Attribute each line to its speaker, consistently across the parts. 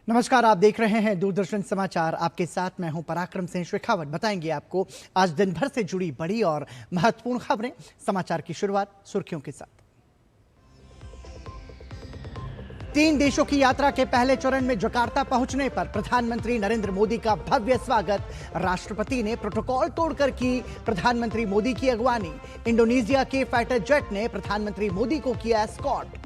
Speaker 1: नमस्कार, आप देख रहे हैं दूरदर्शन समाचार। आपके साथ मैं हूं पराक्रम सिंह शेखावत। बताएंगे आपको आज दिन भर से जुड़ी बड़ी और महत्वपूर्ण खबरें। समाचार की शुरुआत सुर्खियों के साथ। 3 देशों की यात्रा के पहले चरण में जकार्ता पहुंचने पर प्रधानमंत्री नरेंद्र मोदी का भव्य स्वागत। राष्ट्रपति ने प्रोटोकॉल तोड़कर की प्रधानमंत्री मोदी की अगवानी। इंडोनेशिया के फाइटर जेट ने प्रधानमंत्री मोदी को किया एस्कॉर्ट।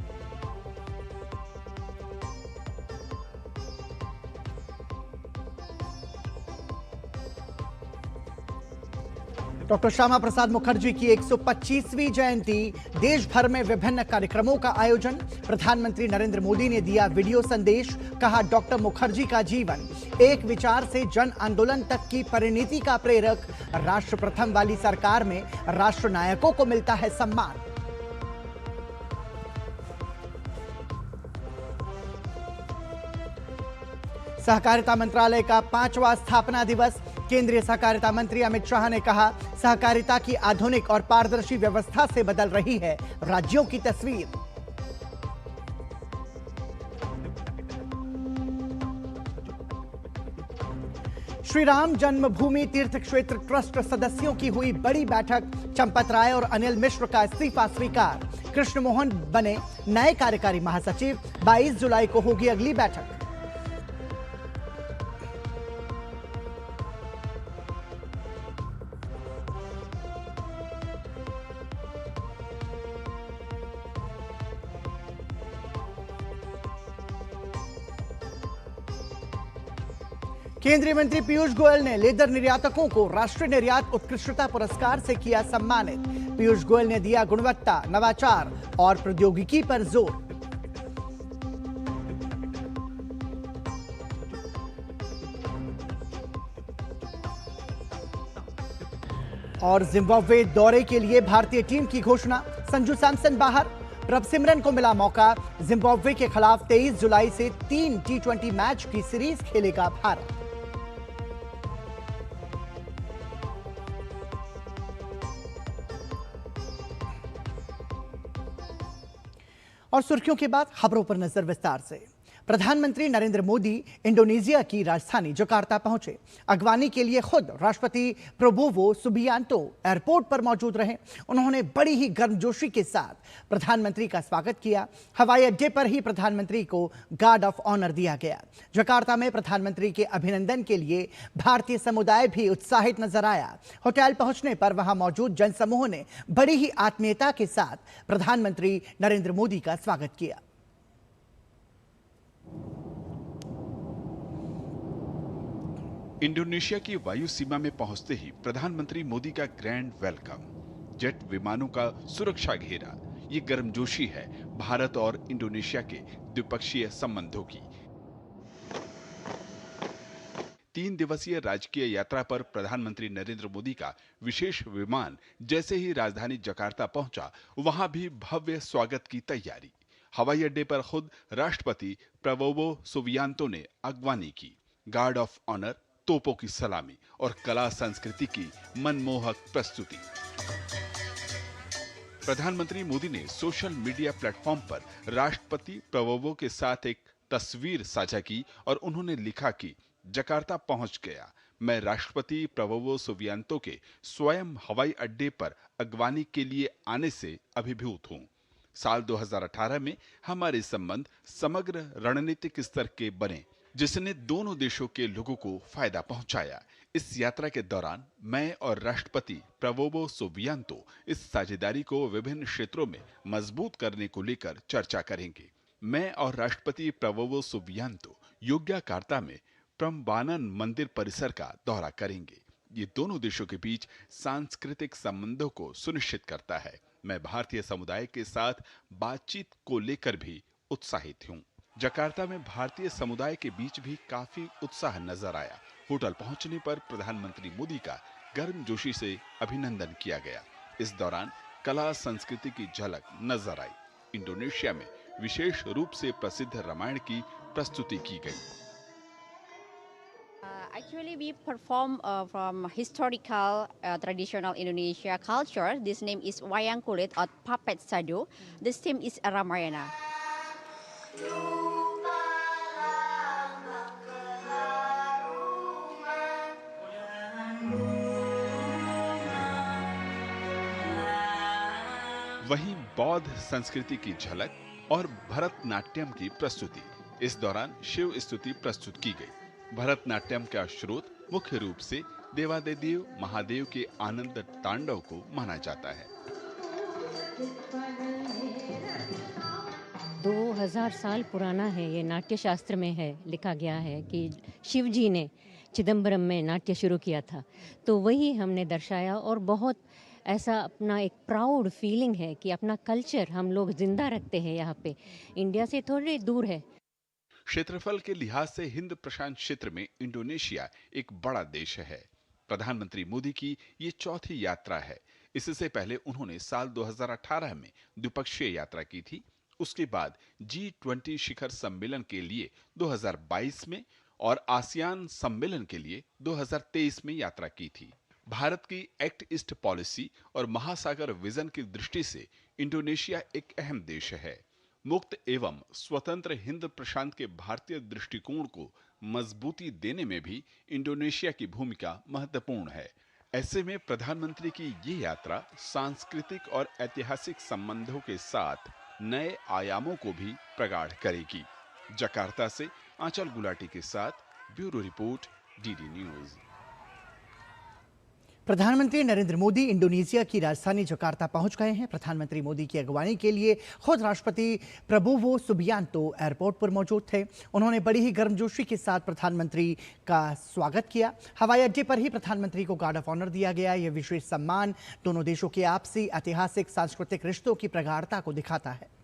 Speaker 1: डॉक्टर श्यामा प्रसाद मुखर्जी की 125वीं जयंती। देश भर में विभिन्न कार्यक्रमों का आयोजन। प्रधानमंत्री नरेंद्र मोदी ने दिया वीडियो संदेश। कहा, डॉक्टर मुखर्जी का जीवन एक विचार से जन आंदोलन तक की परिणति का प्रेरक। राष्ट्र प्रथम वाली सरकार में राष्ट्र नायकों को मिलता है सम्मान। सहकारिता मंत्रालय का 5वां स्थापना दिवस। केंद्रीय सहकारिता मंत्री अमित शाह ने कहा, सहकारिता की आधुनिक और पारदर्शी व्यवस्था से बदल रही है राज्यों की तस्वीर। श्री राम जन्मभूमि तीर्थ क्षेत्र ट्रस्ट सदस्यों की हुई बड़ी बैठक। चंपत राय और अनिल मिश्र का इस्तीफा स्वीकार। कृष्ण मोहन बने नए कार्यकारी महासचिव। 22 जुलाई को होगी अगली बैठक। केंद्रीय मंत्री पीयूष गोयल ने लेदर निर्यातकों को राष्ट्रीय निर्यात उत्कृष्टता पुरस्कार से किया सम्मानित। पीयूष गोयल ने दिया गुणवत्ता, नवाचार और प्रौद्योगिकी पर जोर। और जिम्बाब्वे दौरे के लिए भारतीय टीम की घोषणा। संजू सैमसन बाहर, प्रभसिमरन को मिला मौका। जिम्बाब्वे के खिलाफ 23 जुलाई से 3 T20 मैच की सीरीज खेलेगा भारत। और सुर्खियों के बाद खबरों पर नजर विस्तार से। प्रधानमंत्री नरेंद्र मोदी इंडोनेशिया की राजधानी जकार्ता पहुंचे। अगवानी के लिए खुद राष्ट्रपति प्रबोवो सुबियांतो एयरपोर्ट पर मौजूद रहे। उन्होंने बड़ी ही गर्मजोशी के साथ प्रधानमंत्री का स्वागत किया। हवाई अड्डे पर ही प्रधानमंत्री को गार्ड ऑफ ऑनर दिया गया। जकार्ता में प्रधानमंत्री के अभिनंदन के लिए भारतीय समुदाय भी उत्साहित नजर आया। होटल पहुंचने पर वहां मौजूद जनसमूह ने बड़ी ही आत्मीयता के साथ प्रधानमंत्री नरेंद्र मोदी का स्वागत किया।
Speaker 2: इंडोनेशिया की वायु सीमा में पहुंचते ही प्रधानमंत्री मोदी का ग्रैंड वेलकम। जेट विमानों का सुरक्षा घेरा। ये गर्मजोशी है भारत और इंडोनेशिया के द्विपक्षीय संबंधों की। 3 दिवसीय राजकीय यात्रा पर प्रधानमंत्री नरेंद्र मोदी का विशेष विमान जैसे ही राजधानी जकार्ता पहुंचा, वहां भी भव्य स्वागत की तैयारी। हवाई अड्डे पर खुद राष्ट्रपति प्रबोवो सुबियांतो ने अगवानी की। गार्ड ऑफ ऑनर, तोपों की सलामी और कला संस्कृति की मनमोहक प्रस्तुति। प्रधानमंत्री मोदी ने सोशल मीडिया प्लेटफॉर्म पर राष्ट्रपति प्रबोवो के साथ एक तस्वीर साझा की और उन्होंने लिखा कि जकार्ता पहुंच गया। मैं राष्ट्रपति प्रबोवो सुबियांतो के स्वयं हवाई अड्डे पर अगवानी के लिए आने से अभिभूत हूं। साल 2018 में हमारे संबंध समग्र रणनीतिक स्तर के बने, जिसने दोनों देशों के लोगों को फायदा पहुंचाया। इस यात्रा के दौरान मैं और राष्ट्रपति प्रबोवो सुबियांतो इस साझेदारी को विभिन्न क्षेत्रों में मजबूत करने को लेकर चर्चा करेंगे। मैं और राष्ट्रपति प्रबोवो सुबियांतो योग्याकार्ता में प्रम्बानन मंदिर परिसर का दौरा करेंगे। ये दोनों देशों के बीच सांस्कृतिक संबंधों को सुनिश्चित करता है। मैं भारतीय समुदाय के साथ बातचीत को लेकर भी उत्साहित हूँ। जकार्ता में भारतीय समुदाय के बीच भी काफी उत्साह नजर आया। होटल पहुंचने पर प्रधानमंत्री मोदी का गर्मजोशी से अभिनंदन किया गया। इस दौरान कला संस्कृति की झलक नजर आई। इंडोनेशिया में विशेष रूप से प्रसिद्ध रामायण की प्रस्तुति की गई।
Speaker 3: Actually, we perform from historical traditional Indonesia culture. This name is wayang kulit or puppet sado. This theme is Ramayana.
Speaker 2: वहीं बौद्ध संस्कृति की झलक और भरतनाट्यम की प्रस्तुति। इस दौरान शिव स्तुति प्रस्तुत की गई। भरतनाट्यम का स्रोत मुख्य रूप से देवादिदेव महादेव के आनंद तांडव को माना जाता है।
Speaker 4: 2000 साल पुराना है, ये नाट्य शास्त्र में है, लिखा गया है कि शिव जी ने चिदम्बरम में नाट्य शुरू किया था, तो वही हमने दर्शाया। और बहुत ऐसा अपना एक प्राउड फीलिंग है कि अपना कल्चर हम लोग जिंदा रखते हैं। यहाँ पे इंडिया से थोड़े दूर है।
Speaker 2: क्षेत्रफल के लिहाज से हिंद प्रशांत क्षेत्र में इंडोनेशिया एक बड़ा देश है। प्रधानमंत्री मोदी की ये चौथी यात्रा है। इससे पहले उन्होंने साल 2018 में द्विपक्षीय यात्रा की थी। उसके बाद G20 शिखर सम्मेलन के लिए 2022 में और आसियान सम्मेलन के लिए 2023 में यात्रा की थी। भारत की एक्ट ईस्ट पॉलिसी और महासागर विजन की दृष्टि से इंडोनेशिया एक अहम देश है। मुक्त एवं स्वतंत्र हिंद प्रशांत के भारतीय दृष्टिकोण को मजबूती देने में भी इंडोनेशिया की भूमिका महत्वपूर्ण है। ऐसे में प्रधानमंत्री की ये यात्रा सांस्कृतिक और ऐतिहासिक संबंधों के साथ नए आयामों को भी प्रगाढ़ करेगी। जकार्ता से आंचल गुलाटी के साथ ब्यूरो रिपोर्ट, डीडी न्यूज।
Speaker 1: प्रधानमंत्री नरेंद्र मोदी इंडोनेशिया की राजधानी जकार्ता पहुंच गए हैं। प्रधानमंत्री मोदी की अगवानी के लिए खुद राष्ट्रपति प्रबोवो सुबियांतो एयरपोर्ट पर मौजूद थे। उन्होंने बड़ी ही गर्मजोशी के साथ प्रधानमंत्री का स्वागत किया। हवाई अड्डे पर ही प्रधानमंत्री को गार्ड ऑफ ऑनर दिया गया। यह विशेष सम्मान दोनों देशों के आपसी ऐतिहासिक सांस्कृतिक रिश्तों की प्रगाढ़ता को दिखाता है।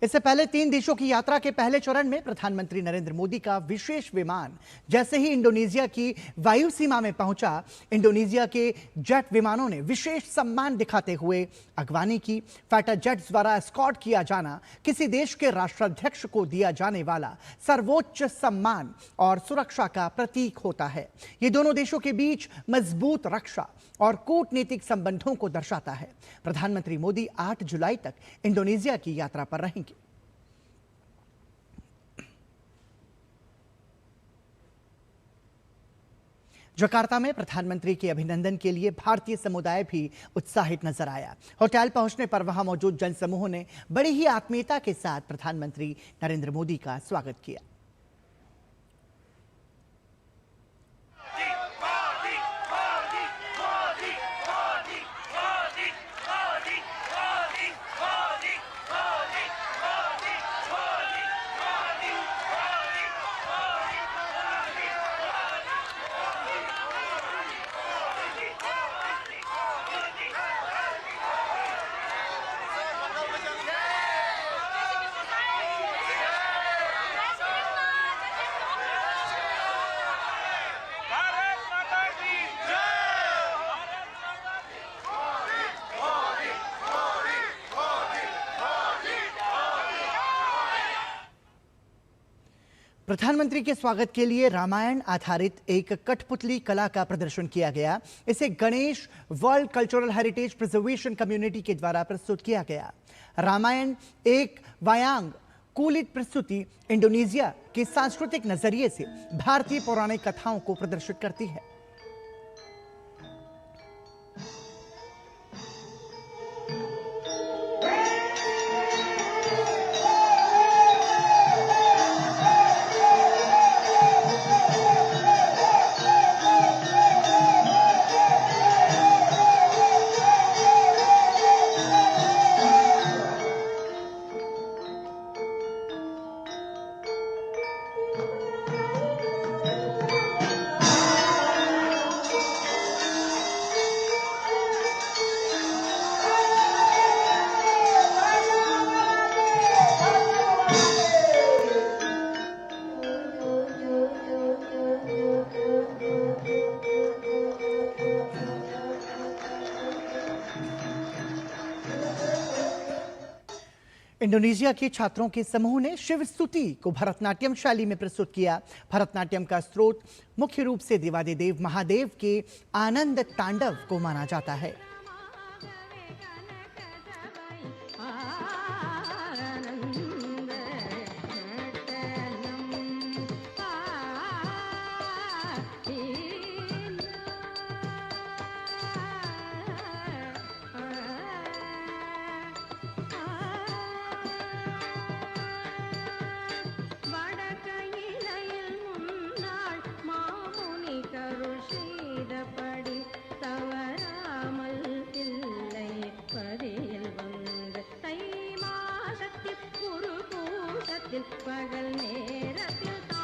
Speaker 1: इससे पहले 3 देशों की यात्रा के पहले चरण में प्रधानमंत्री नरेंद्र मोदी का विशेष विमान जैसे ही इंडोनेशिया की वायु सीमा में पहुंचा, इंडोनेशिया के जेट विमानों ने विशेष सम्मान दिखाते हुए अगवानी की। फाइटर जेट्स द्वारा एस्कॉर्ट किया जाना किसी देश के राष्ट्राध्यक्ष को दिया जाने वाला सर्वोच्च सम्मान और सुरक्षा का प्रतीक होता है। ये दोनों देशों के बीच मजबूत रक्षा और कूटनीतिक संबंधों को दर्शाता है। प्रधानमंत्री मोदी 8 जुलाई तक इंडोनेशिया की यात्रा पर रहेंगे। जकार्ता में प्रधानमंत्री के अभिनंदन के लिए भारतीय समुदाय भी उत्साहित नजर आया। होटल पहुंचने पर वहां मौजूद जनसमूह ने बड़ी ही आत्मीयता के साथ प्रधानमंत्री नरेंद्र मोदी का स्वागत किया। प्रधानमंत्री के स्वागत के लिए रामायण आधारित एक कठपुतली कला का प्रदर्शन किया गया। इसे Ganesh world cultural heritage preservation community के द्वारा प्रस्तुत किया गया। रामायण एक वायांग कुलित प्रस्तुति इंडोनेशिया के सांस्कृतिक नजरिए से भारतीय पौराणिक कथाओं को प्रदर्शित करती है। इंडोनेशिया के छात्रों के समूह ने शिव स्तुति को भरतनाट्यम शैली में प्रस्तुत किया। भरतनाट्यम का स्रोत मुख्य रूप से देवादिदेव महादेव के आनंद तांडव को माना जाता है।
Speaker 5: दिल पागल मेरा दिल तो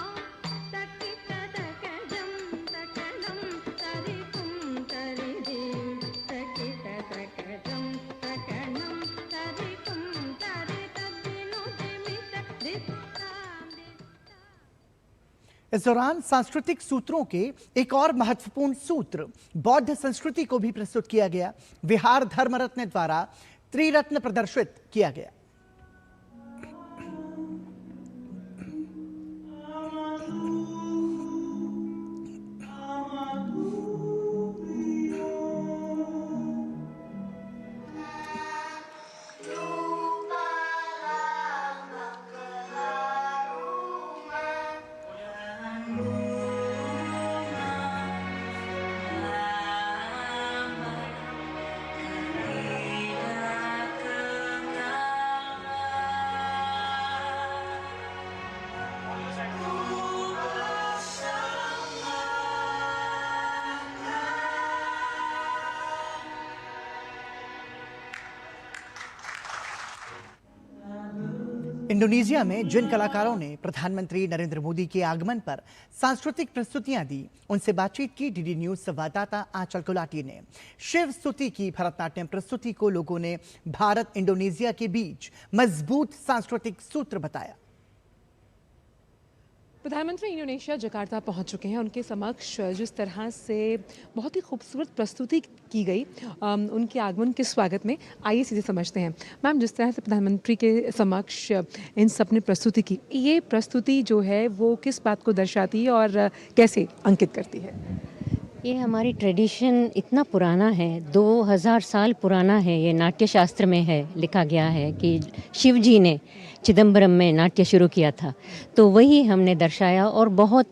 Speaker 5: तकी तकजम तकनम तारी कुम तारी दिल तकी तकजम तकनम तारी कुम तारी तदिनो दिमित दिता
Speaker 1: इस दौरान सांस्कृतिक सूत्रों के एक और महत्वपूर्ण सूत्र बौद्ध संस्कृति को भी प्रस्तुत किया गया। विहार धर्म रत्न द्वारा त्रिरत्न प्रदर्शित किया गया। इंडोनेशिया में जिन कलाकारों ने प्रधानमंत्री नरेंद्र मोदी के आगमन पर सांस्कृतिक प्रस्तुतियां दी, उनसे बातचीत की डीडी न्यूज संवाददाता आंचल गुलाटी ने। शिव स्तुति की भरतनाट्यम प्रस्तुति को लोगों ने भारत इंडोनेशिया के बीच मजबूत सांस्कृतिक सूत्र बताया।
Speaker 6: प्रधानमंत्री इंडोनेशिया जकार्ता पहुंच चुके हैं। उनके समक्ष जिस तरह से बहुत ही खूबसूरत प्रस्तुति की गई उनके आगमन के स्वागत में, आइए सीधे समझते हैं। मैम, जिस तरह से प्रधानमंत्री के समक्ष इन सब ने प्रस्तुति की, ये प्रस्तुति जो है वो किस बात को दर्शाती है और कैसे अंकित करती है?
Speaker 4: ये हमारी ट्रेडिशन इतना पुराना है, 2000 साल पुराना है। ये नाट्य शास्त्र में है, लिखा गया है कि शिव जी ने चिदम्बरम में नाट्य शुरू किया था, तो वही हमने दर्शाया। और बहुत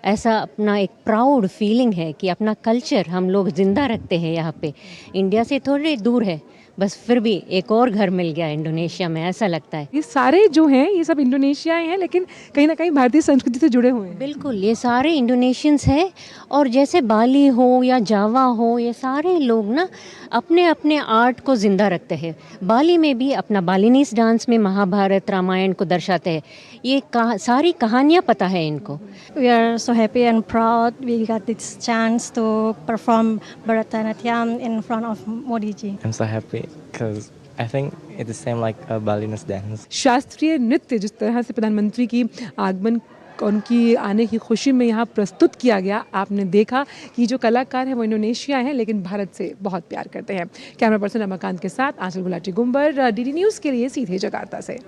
Speaker 4: ऐसा अपना एक प्राउड फीलिंग है कि अपना कल्चर हम लोग ज़िंदा रखते हैं यहाँ पे। इंडिया से थोड़े दूर है, बस फिर भी एक और घर मिल गया इंडोनेशिया में, ऐसा लगता है।
Speaker 6: ये सारे जो हैं ये सब इंडोनेशिया हैं, लेकिन कहीं ना कहीं भारतीय संस्कृति से जुड़े हुए हैं।
Speaker 4: बिल्कुल, ये सारे इंडोनेशियंस हैं। और जैसे बाली हो या जावा हो, ये सारे लोग ना अपने अपने आर्ट को ज़िंदा रखते हैं। बाली में भी अपना बालिनीज डांस में महाभारत रामायण को दर्शाते हैं। ये सारी कहानियाँ पता है इनको।
Speaker 5: We are so happy and proud we got this chance to perform Bharatanatyam in front of Modi ji.
Speaker 7: I'm so happy because I think it's the same like a Balinese dance.
Speaker 6: शास्त्रीय नृत्य जिस तरह से प्रधानमंत्री की आगमन उनकी आने की खुशी में यहाँ प्रस्तुत किया गया, आपने देखा कि जो कलाकार हैं वो इंडोनेशिया हैं लेकिन भारत से बहुत प्यार करते हैं। कैमरा पर्सन रमाकांत के साथ आंचल गुलाटी गुंबर, डीडी न्यूज़ के लिए सीधे जकार्ता से।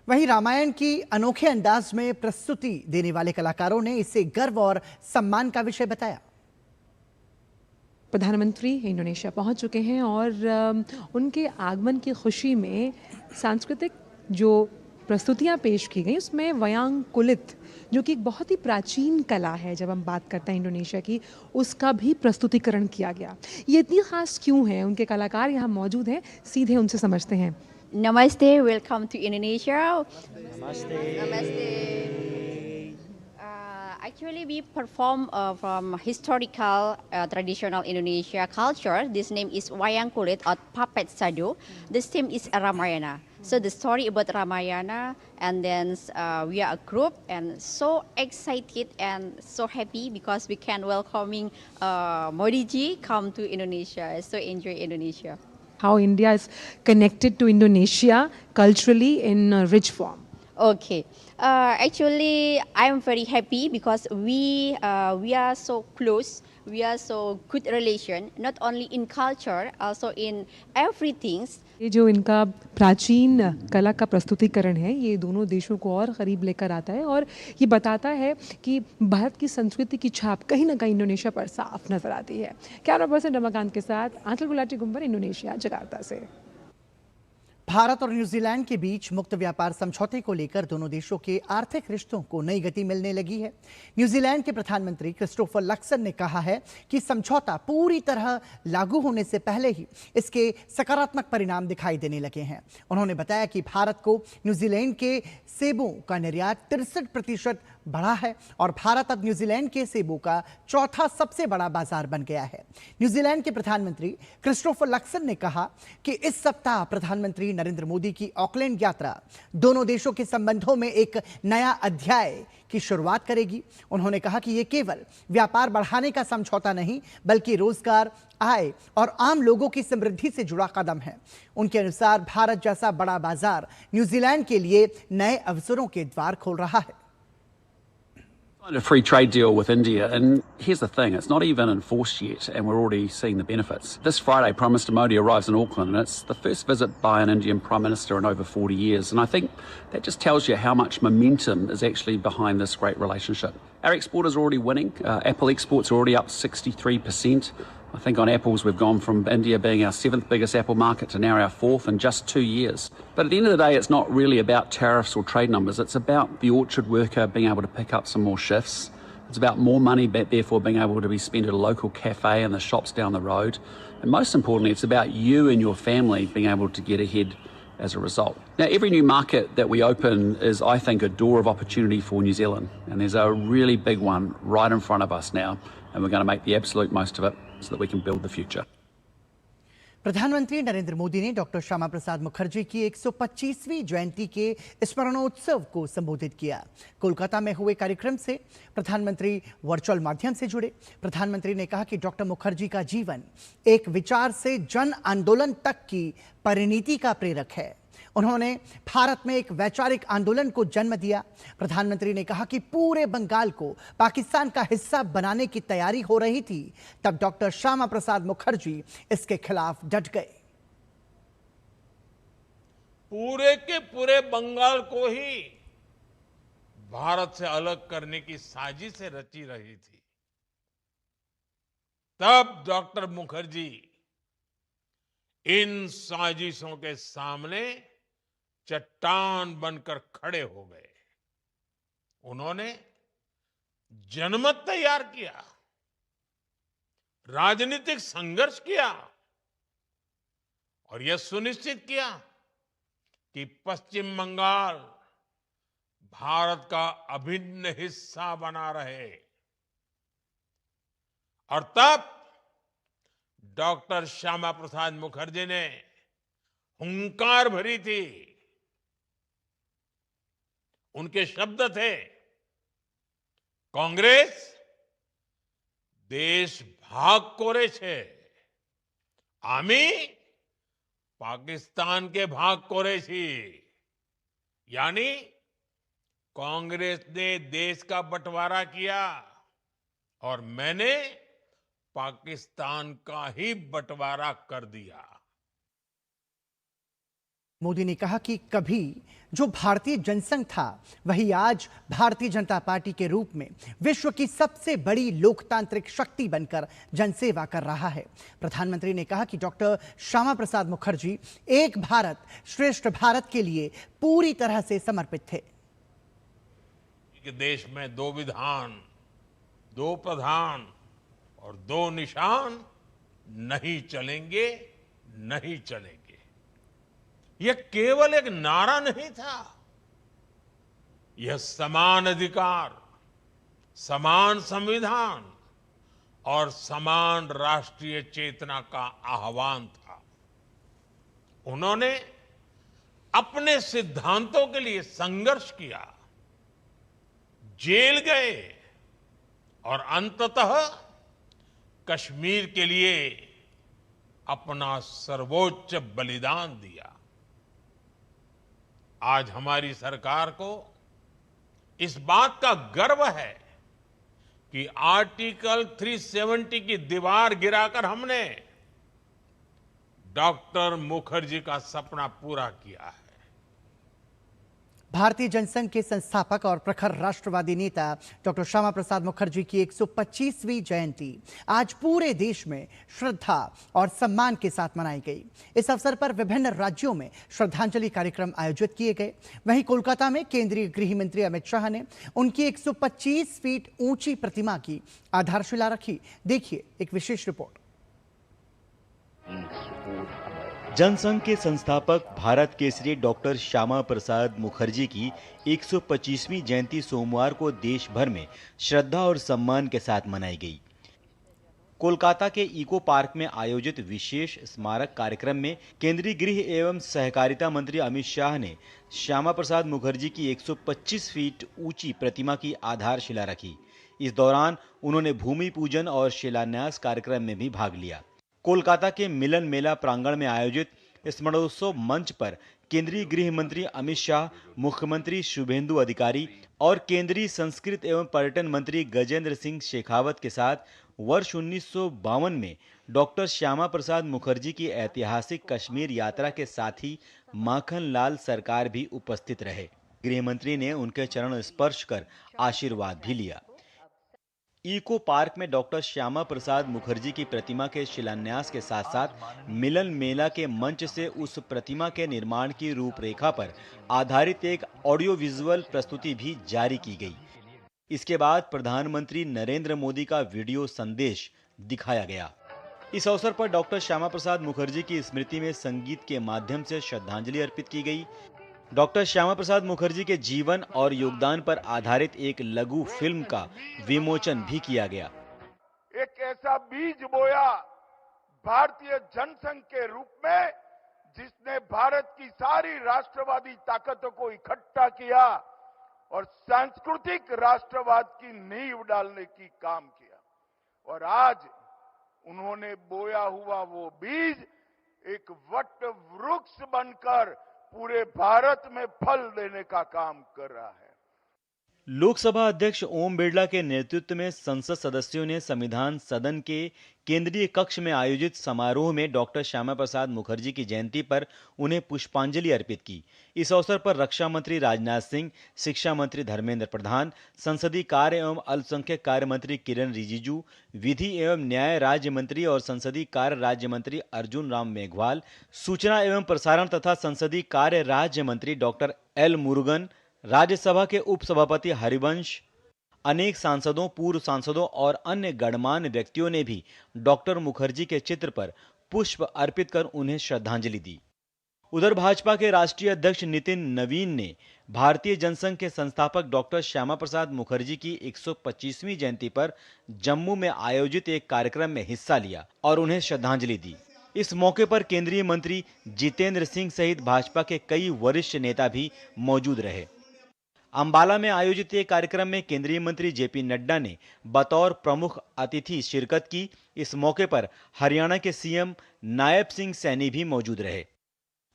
Speaker 1: वहीं रामायण की अनोखे अंदाज में प्रस्तुति देने वाले कलाकारों ने इसे गर्व और सम्मान का विषय बताया।
Speaker 6: प्रधानमंत्री इंडोनेशिया पहुंच चुके हैं और उनके आगमन की खुशी में सांस्कृतिक जो प्रस्तुतियां पेश की गई, उसमें वयांग कुलित, जो कि एक बहुत ही प्राचीन कला है जब हम बात करते हैं इंडोनेशिया की, उसका भी प्रस्तुतिकरण किया गया। ये इतनी खास क्यों है? उनके कलाकार यहाँ मौजूद हैं, सीधे उनसे समझते हैं।
Speaker 3: Namaste, welcome to Indonesia.
Speaker 7: Namaste.
Speaker 3: Namaste. Actually, we perform from historical, traditional Indonesia culture. This name is Wayang Kulit or Puppet Sado. This theme is Ramayana. So the story about Ramayana, and then we are a group and so excited and so happy because we can welcoming Modi ji come to Indonesia. So enjoy Indonesia.
Speaker 6: How India is connected to Indonesia culturally in a rich form.
Speaker 3: Okay, actually, I am very happy because we are so close. We are so good relation, not only in culture, also in everything.
Speaker 6: ये जो इनका प्राचीन कला का प्रस्तुतिकरण है, ये दोनों देशों को और करीब लेकर आता है और ये बताता है कि भारत की संस्कृति की छाप कहीं ना कहीं इंडोनेशिया पर साफ नजर आती है। कैमरा पर्सन रमाकांत के साथ आंचल गुलाटी गुंबर, इंडोनेशिया जकार्ता से।
Speaker 1: भारत और न्यूजीलैंड के बीच मुक्त व्यापार समझौते को लेकर दोनों देशों के आर्थिक रिश्तों को नई गति मिलने लगी है। न्यूजीलैंड के प्रधानमंत्री क्रिस्टोफर लक्सन ने कहा है कि समझौता पूरी तरह लागू होने से पहले ही इसके सकारात्मक परिणाम दिखाई देने लगे हैं। उन्होंने बताया कि भारत को न्यूजीलैंड के सेबों का निर्यात 63% बढ़ा है और भारत अब न्यूजीलैंड के सेबों का चौथा सबसे बड़ा बाजार बन गया है। न्यूजीलैंड के प्रधानमंत्री क्रिस्टोफर लक्सन ने कहा कि इस सप्ताह प्रधानमंत्री नरेंद्र मोदी की ऑकलैंड यात्रा दोनों देशों के संबंधों में एक नया अध्याय की शुरुआत करेगी। उन्होंने कहा कि यह केवल व्यापार बढ़ाने का समझौता नहीं बल्कि रोजगार, आय और आम लोगों की समृद्धि से जुड़ा कदम है। उनके अनुसार भारत जैसा बड़ा बाजार न्यूजीलैंड के लिए नए अवसरों के द्वार खोल रहा है।
Speaker 8: A free trade deal with India, and here's the thing, it's not even enforced yet and we're already seeing the benefits. This Friday Prime Minister Modi arrives in Auckland and it's the first visit by an Indian Prime Minister in over 40 years, and I think that just tells you how much momentum is actually behind this great relationship. Our exporters are already winning. Apple exports are already up 63%. I think on apples we've gone from India being our 7th biggest apple market to now our 4th in just 2 years. But at the end of the day, it's not really about tariffs or trade numbers. It's about the orchard worker being able to pick up some more shifts. It's about more money, therefore being able to be spent at a local cafe and the shops down the road. And most importantly, it's about you and your family being able to get ahead as a result. Now, every new market that we open is, I think, a door of opportunity for New Zealand. And there's a really big one right in front of us now. And we're going to make the absolute most of it so that we can build the future.
Speaker 1: प्रधानमंत्री नरेंद्र मोदी ने doctor Shyama Prasad Mukherjee की 125वीं जयंती के स्मरणोत्सव को संबोधित किया। कोलकाता में हुए कार्यक्रम से प्रधानमंत्री वर्चुअल माध्यम से जुड़े। प्रधानमंत्री ने कहा कि डॉक्टर मुखर्जी का जीवन एक विचार से जन आंदोलन तक की परिणति का प्रेरक है। उन्होंने भारत में एक वैचारिक आंदोलन को जन्म दिया। प्रधानमंत्री ने कहा कि पूरे बंगाल को पाकिस्तान का हिस्सा बनाने की तैयारी हो रही थी, तब डॉक्टर श्यामा प्रसाद मुखर्जी इसके खिलाफ डट गए।
Speaker 9: पूरे के पूरे बंगाल को ही भारत से अलग करने की साजिशें रची रही थी। तब डॉक्टर मुखर्जी इन साजिशों के सामने चट्टान बनकर खड़े हो गए। उन्होंने जनमत तैयार किया, राजनीतिक संघर्ष किया और यह सुनिश्चित किया कि पश्चिम बंगाल भारत का अभिन्न हिस्सा बना रहे। और तब डॉक्टर श्यामा प्रसाद मुखर्जी ने हुंकार भरी थी। उनके शब्द थे, कांग्रेस देश भाग कोरे छे, आमी पाकिस्तान के भाग कोरे छी। यानी कांग्रेस ने देश का बंटवारा किया और मैंने पाकिस्तान का ही बंटवारा कर दिया।
Speaker 1: मोदी ने कहा कि कभी जो भारतीय जनसंघ था वही आज भारतीय जनता पार्टी के रूप में विश्व की सबसे बड़ी लोकतांत्रिक शक्ति बनकर जनसेवा कर रहा है। प्रधानमंत्री ने कहा कि डॉक्टर श्यामा प्रसाद मुखर्जी एक भारत श्रेष्ठ भारत के लिए पूरी तरह से समर्पित थे।
Speaker 9: देश में 2 विधान, 2 प्रधान और 2 निशान नहीं चलेंगे, नहीं चलेंगे। यह केवल एक नारा नहीं था, यह समान अधिकार, समान संविधान और समान राष्ट्रीय चेतना का आह्वान था। उन्होंने अपने सिद्धांतों के लिए संघर्ष किया, जेल गए और अंततः कश्मीर के लिए अपना सर्वोच्च बलिदान दिया। आज हमारी सरकार को इस बात का गर्व है कि आर्टिकल 370 की दीवार गिराकर हमने डॉक्टर मुखर्जी का सपना पूरा किया है।
Speaker 1: भारतीय जनसंघ के संस्थापक और प्रखर राष्ट्रवादी नेता डॉक्टर श्यामा प्रसाद मुखर्जी की 125वीं जयंती आज पूरे देश में श्रद्धा और सम्मान के साथ मनाई गई। इस अवसर पर विभिन्न राज्यों में श्रद्धांजलि कार्यक्रम आयोजित किए गए। वहीं कोलकाता में केंद्रीय गृह मंत्री अमित शाह ने उनकी 125 फीट ऊंची प्रतिमा की आधारशिला रखी। देखिए एक विशेष रिपोर्ट।
Speaker 10: जनसंघ के संस्थापक भारत केसरी डॉक्टर श्यामा प्रसाद मुखर्जी की 125वीं जयंती सोमवार को देश भर में श्रद्धा और सम्मान के साथ मनाई गई। कोलकाता के इको पार्क में आयोजित विशेष स्मारक कार्यक्रम में केंद्रीय गृह एवं सहकारिता मंत्री अमित शाह ने श्यामा प्रसाद मुखर्जी की 125 फीट ऊंची प्रतिमा की आधारशिला रखी। इस दौरान उन्होंने भूमि पूजन और शिलान्यास कार्यक्रम में भी भाग लिया। कोलकाता के मिलन मेला प्रांगण में आयोजित स्मरणोत्सव मंच पर केंद्रीय गृह मंत्री अमित शाह, मुख्यमंत्री शुभेंदु अधिकारी और केंद्रीय संस्कृति एवं पर्यटन मंत्री गजेंद्र सिंह शेखावत के साथ वर्ष 1952 में डॉक्टर श्यामा प्रसाद मुखर्जी की ऐतिहासिक कश्मीर यात्रा के साथी माखन लाल सरकार भी उपस्थित रहे। गृह मंत्री ने उनके चरण स्पर्श कर आशीर्वाद भी लिया। इको पार्क में डॉक्टर श्यामा प्रसाद मुखर्जी की प्रतिमा के शिलान्यास के साथ साथ मिलन मेला के मंच से उस प्रतिमा के निर्माण की रूपरेखा पर आधारित एक ऑडियो विजुअल प्रस्तुति भी जारी की गई। इसके बाद प्रधानमंत्री नरेंद्र मोदी का वीडियो संदेश दिखाया गया। इस अवसर पर डॉक्टर श्यामा प्रसाद मुखर्जी की स्मृति में संगीत के माध्यम से श्रद्धांजलि अर्पित की गई। डॉक्टर श्यामा प्रसाद मुखर्जी के जीवन और योगदान पर आधारित एक लघु फिल्म का विमोचन भी किया गया।
Speaker 11: एक ऐसा बीज बोया भारतीय जनसंघ के रूप में जिसने भारत की सारी राष्ट्रवादी ताकतों को इकट्ठा किया और सांस्कृतिक राष्ट्रवाद की नींव डालने की काम किया। और आज उन्होंने बोया हुआ वो बीज एक वट वृक्ष बनकर पूरे भारत में फल देने का काम कर रहा है।
Speaker 10: लोकसभा अध्यक्ष ओम बिरला के नेतृत्व में संसद सदस्यों ने संविधान सदन के केंद्रीय कक्ष में आयोजित समारोह में डॉक्टर श्यामा प्रसाद मुखर्जी की जयंती पर उन्हें पुष्पांजलि अर्पित की। इस अवसर पर रक्षा मंत्री राजनाथ सिंह, शिक्षा मंत्री धर्मेंद्र प्रधान, संसदीय कार्य एवं अल्पसंख्यक कार्य मंत्री किरण रिजिजू, विधि एवं न्याय राज्य मंत्री और संसदीय कार्य राज्य मंत्री अर्जुन राम मेघवाल, सूचना एवं प्रसारण तथा संसदीय कार्य राज्य मंत्री डॉक्टर एल मुरुगन, राज्यसभा के उपसभापति हरिवंश, अनेक सांसदों, पूर्व सांसदों और अन्य गणमान्य व्यक्तियों ने भी डॉक्टर मुखर्जी के चित्र पर पुष्प अर्पित कर उन्हें श्रद्धांजलि दी। उधर भाजपा के राष्ट्रीय अध्यक्ष नितिन नवीन ने भारतीय जनसंघ के संस्थापक डॉक्टर श्यामा प्रसाद मुखर्जी की 125वीं जयंती पर जम्मू में आयोजित एक कार्यक्रम में हिस्सा लिया और उन्हें श्रद्धांजलि दी। इस मौके पर केंद्रीय मंत्री जितेंद्र सिंह सहित भाजपा के कई वरिष्ठ नेता भी मौजूद रहे। अंबाला में आयोजित एक कार्यक्रम में केंद्रीय मंत्री जेपी नड्डा ने बतौर प्रमुख अतिथि शिरकत की। इस मौके पर हरियाणा के सीएम नायब सिंह सैनी भी मौजूद रहे।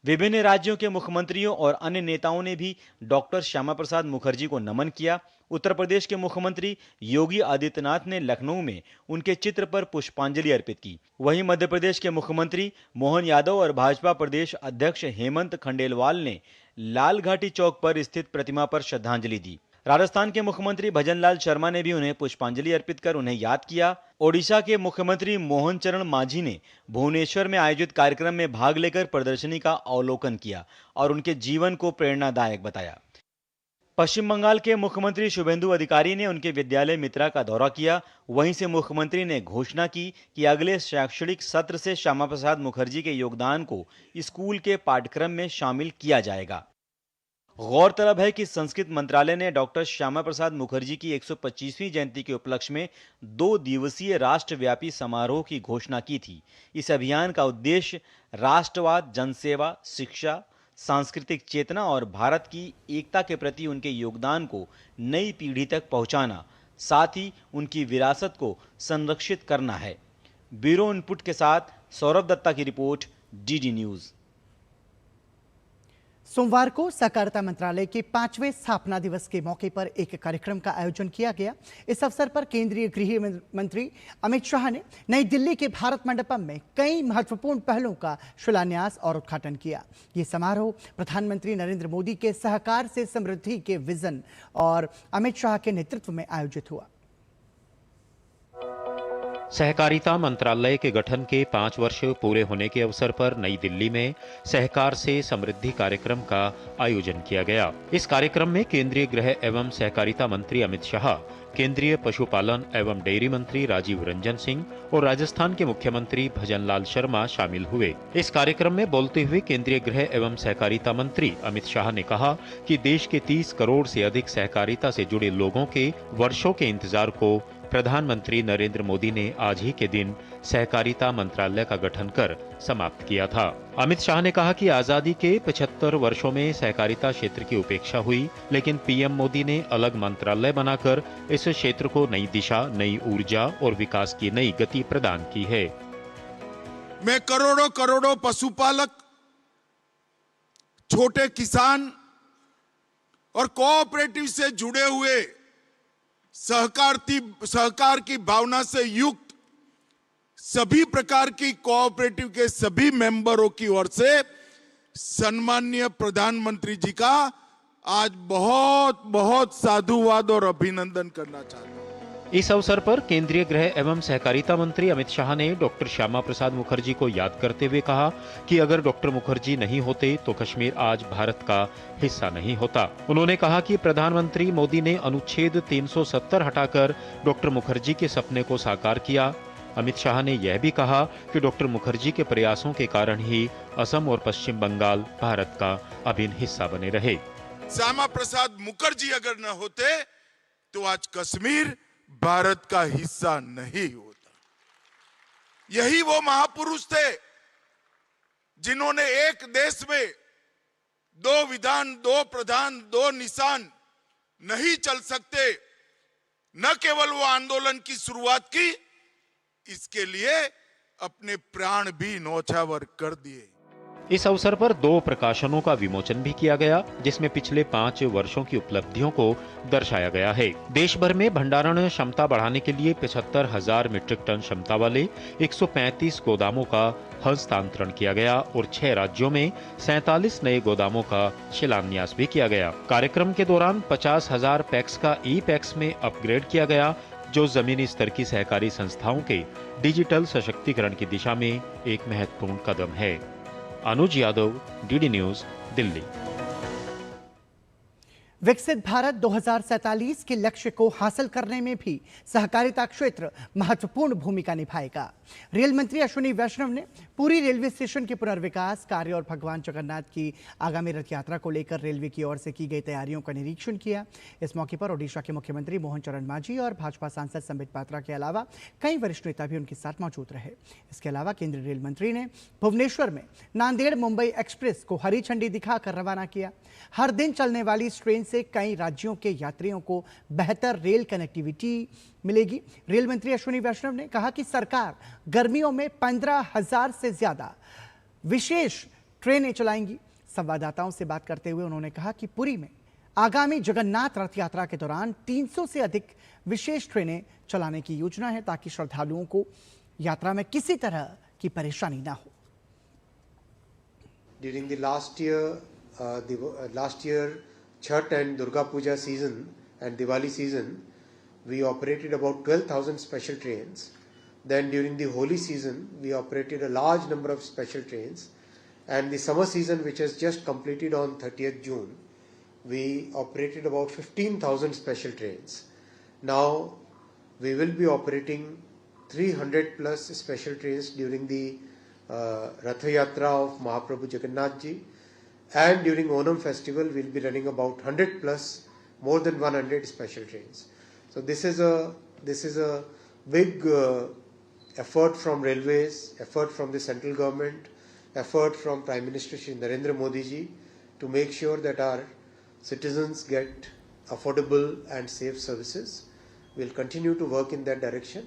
Speaker 10: विभिन्न राज्यों के मुख्यमंत्रियों और अन्य नेताओं ने भी डॉक्टर श्यामा प्रसाद मुखर्जी को नमन किया। उत्तर प्रदेश के मुख्यमंत्री योगी आदित्यनाथ ने लखनऊ में उनके चित्र पर पुष्पांजलि अर्पित की। वहीं मध्य प्रदेश के मुख्यमंत्री मोहन यादव और भाजपा प्रदेश अध्यक्ष हेमंत खंडेलवाल ने लाल घाटी चौक पर स्थित प्रतिमा पर श्रद्धांजलि दी। राजस्थान के मुख्यमंत्री भजनलाल शर्मा ने भी उन्हें पुष्पांजलि अर्पित कर उन्हें याद किया। ओडिशा के मुख्यमंत्री मोहन चरण मांझी ने भुवनेश्वर में आयोजित कार्यक्रम में भाग लेकर प्रदर्शनी का अवलोकन किया और उनके जीवन को प्रेरणादायक बताया। पश्चिम बंगाल के मुख्यमंत्री शुभेंदु अधिकारी ने उनके विद्यालय मित्रा का दौरा किया। वहीं से मुख्यमंत्री ने घोषणा की कि अगले शैक्षणिक सत्र से श्यामा प्रसाद मुखर्जी के योगदान को स्कूल के पाठ्यक्रम में शामिल किया जाएगा। गौरतलब है कि संस्कृति मंत्रालय ने डॉक्टर श्यामा प्रसाद मुखर्जी की 125वीं जयंती के उपलक्ष्य में 2 दिवसीय राष्ट्रव्यापी समारोह की घोषणा की थी। इस अभियान का उद्देश्य राष्ट्रवाद, जनसेवा, शिक्षा, सांस्कृतिक चेतना और भारत की एकता के प्रति उनके योगदान को नई पीढ़ी तक पहुंचाना, साथ ही उनकी विरासत को संरक्षित करना है। ब्यूरो इनपुट के साथ सौरभ दत्ता की रिपोर्ट, डीडी न्यूज।
Speaker 1: सोमवार को सहकारिता मंत्रालय के 5वें स्थापना दिवस के मौके पर एक कार्यक्रम का आयोजन किया गया। इस अवसर पर केंद्रीय गृह मंत्री अमित शाह ने नई दिल्ली के भारत मंडपम में कई महत्वपूर्ण पहलों का शिलान्यास और उद्घाटन किया। ये समारोह प्रधानमंत्री नरेंद्र मोदी के सहकार से समृद्धि के विजन और अमित शाह के नेतृत्व में आयोजित हुआ।
Speaker 12: सहकारिता मंत्रालय के गठन के 5 वर्ष पूरे होने के अवसर पर नई दिल्ली में सहकार से समृद्धि कार्यक्रम का आयोजन किया गया। इस कार्यक्रम में केंद्रीय गृह एवं सहकारिता मंत्री अमित शाह, केंद्रीय पशुपालन एवं डेयरी मंत्री राजीव रंजन सिंह और राजस्थान के मुख्यमंत्री भजनलाल शर्मा शामिल हुए। इस कार्यक्रम में बोलते हुए केंद्रीय गृह एवं सहकारिता मंत्री अमित शाह ने कहा कि देश के 30 करोड़ से अधिक सहकारिता से जुड़े लोगों के वर्षों के इंतजार को प्रधानमंत्री नरेंद्र मोदी ने आज ही के दिन सहकारिता मंत्रालय का गठन कर समाप्त किया था। अमित शाह ने कहा कि आजादी के 75 वर्षों में सहकारिता क्षेत्र की उपेक्षा हुई, लेकिन पीएम मोदी ने अलग मंत्रालय बनाकर इस क्षेत्र को नई दिशा, नई ऊर्जा और विकास की नई गति प्रदान की है।
Speaker 11: मैं करोड़ों करोड़ों पशुपालक, छोटे किसान और कोऑपरेटिव से जुड़े हुए सहकार की भावना से युक्त सभी प्रकार की कोऑपरेटिव के सभी मेंबरों की ओर से सम्माननीय प्रधानमंत्री जी का आज बहुत बहुत साधुवाद और अभिनंदन करना चाहता हूं।
Speaker 12: इस अवसर पर केंद्रीय गृह एवं सहकारिता मंत्री अमित शाह ने डॉक्टर श्यामा प्रसाद मुखर्जी को याद करते हुए कहा कि अगर डॉक्टर मुखर्जी नहीं होते तो कश्मीर आज भारत का हिस्सा नहीं होता। उन्होंने कहा कि प्रधानमंत्री मोदी ने अनुच्छेद 370 हटाकर डॉक्टर मुखर्जी के सपने को साकार किया। अमित शाह ने यह भी कहा कि डॉक्टर मुखर्जी के प्रयासों के कारण ही असम और पश्चिम बंगाल भारत का अभिन्न हिस्सा बने रहे।
Speaker 11: श्यामा प्रसाद मुखर्जी अगर न होते तो आज कश्मीर भारत का हिस्सा नहीं होता। यही वो महापुरुष थे जिन्होंने एक देश में 2 विधान, 2 प्रधान, 2 निशान नहीं चल सकते, न केवल वो आंदोलन की शुरुआत की, इसके लिए अपने प्राण भी न्यौछावर कर दिए।
Speaker 12: इस अवसर पर 2 प्रकाशनों का विमोचन भी किया गया, जिसमें पिछले 5 वर्षों की उपलब्धियों को दर्शाया गया है। देश भर में भंडारण क्षमता बढ़ाने के लिए 75,000 मीट्रिक टन क्षमता वाले 135 गोदामों का हस्तांतरण किया गया और 6 राज्यों में 47 नए गोदामों का शिलान्यास भी किया गया। कार्यक्रम के दौरान 50,000 पैक्स का ई-पैक्स में अपग्रेड किया गया, जो जमीनी स्तर की सहकारी संस्थाओं के डिजिटल सशक्तिकरण की दिशा में एक महत्वपूर्ण कदम है। अनुज यादव, डीडी न्यूज, दिल्ली।
Speaker 1: विकसित भारत 2047 के लक्ष्य को हासिल करने में भी सहकारिता क्षेत्र महत्वपूर्ण भूमिका निभाएगा। रेल मंत्री अश्विनी वैष्णव ने पूरी रेलवे स्टेशन के पुनर्विकास कार्य और भगवान जगन्नाथ की आगामी रथ यात्रा को लेकर रेलवे की ओर से की गई तैयारियों का निरीक्षण किया। इस मौके पर ओडिशा के मुख्यमंत्री मोहन चरण मांझी और भाजपा सांसद संबित पात्रा के अलावा कई वरिष्ठ नेता भी उनके साथ मौजूद रहे। इसके अलावा केंद्रीय रेल मंत्री ने भुवनेश्वर में नांदेड़ मुंबई एक्सप्रेस को हरी झंडी दिखाकर रवाना किया। हर दिन चलने वाली इस ट्रेन से कई राज्यों के यात्रियों को बेहतर रेल कनेक्टिविटी मिलेगी। रेल मंत्री अश्विनी वैष्णव ने कहा कि सरकार गर्मियों में 15,000 से ज्यादा विशेष ट्रेनें चलाएंगी। संवाददाताओं से बात करते हुए उन्होंने कहा कि पुरी में आगामी जगन्नाथ रथ यात्रा के दौरान 300 से अधिक विशेष ट्रेनें चलाने की योजना है, ताकि श्रद्धालुओं को यात्रा में किसी तरह की परेशानी ना हो।
Speaker 13: During the last year Chhath and Durga Puja season and Diwali season, we operated about 12,000 special trains. Then during the Holi season, we operated a large number of special trains. And the summer season, which has just completed on 30th June, we operated about 15,000 special trains. Now, we will be operating 300 plus special trains during the Rath Yatra of Mahaprabhu Jagannath Ji. And during Onam festival, we'll be running about 100 plus, more than 100 special trains. So this is a big effort from railways, effort from the central government, effort from Prime Minister Shri Narendra Modi ji to make sure that our citizens get affordable and safe services. We'll continue to work in that direction.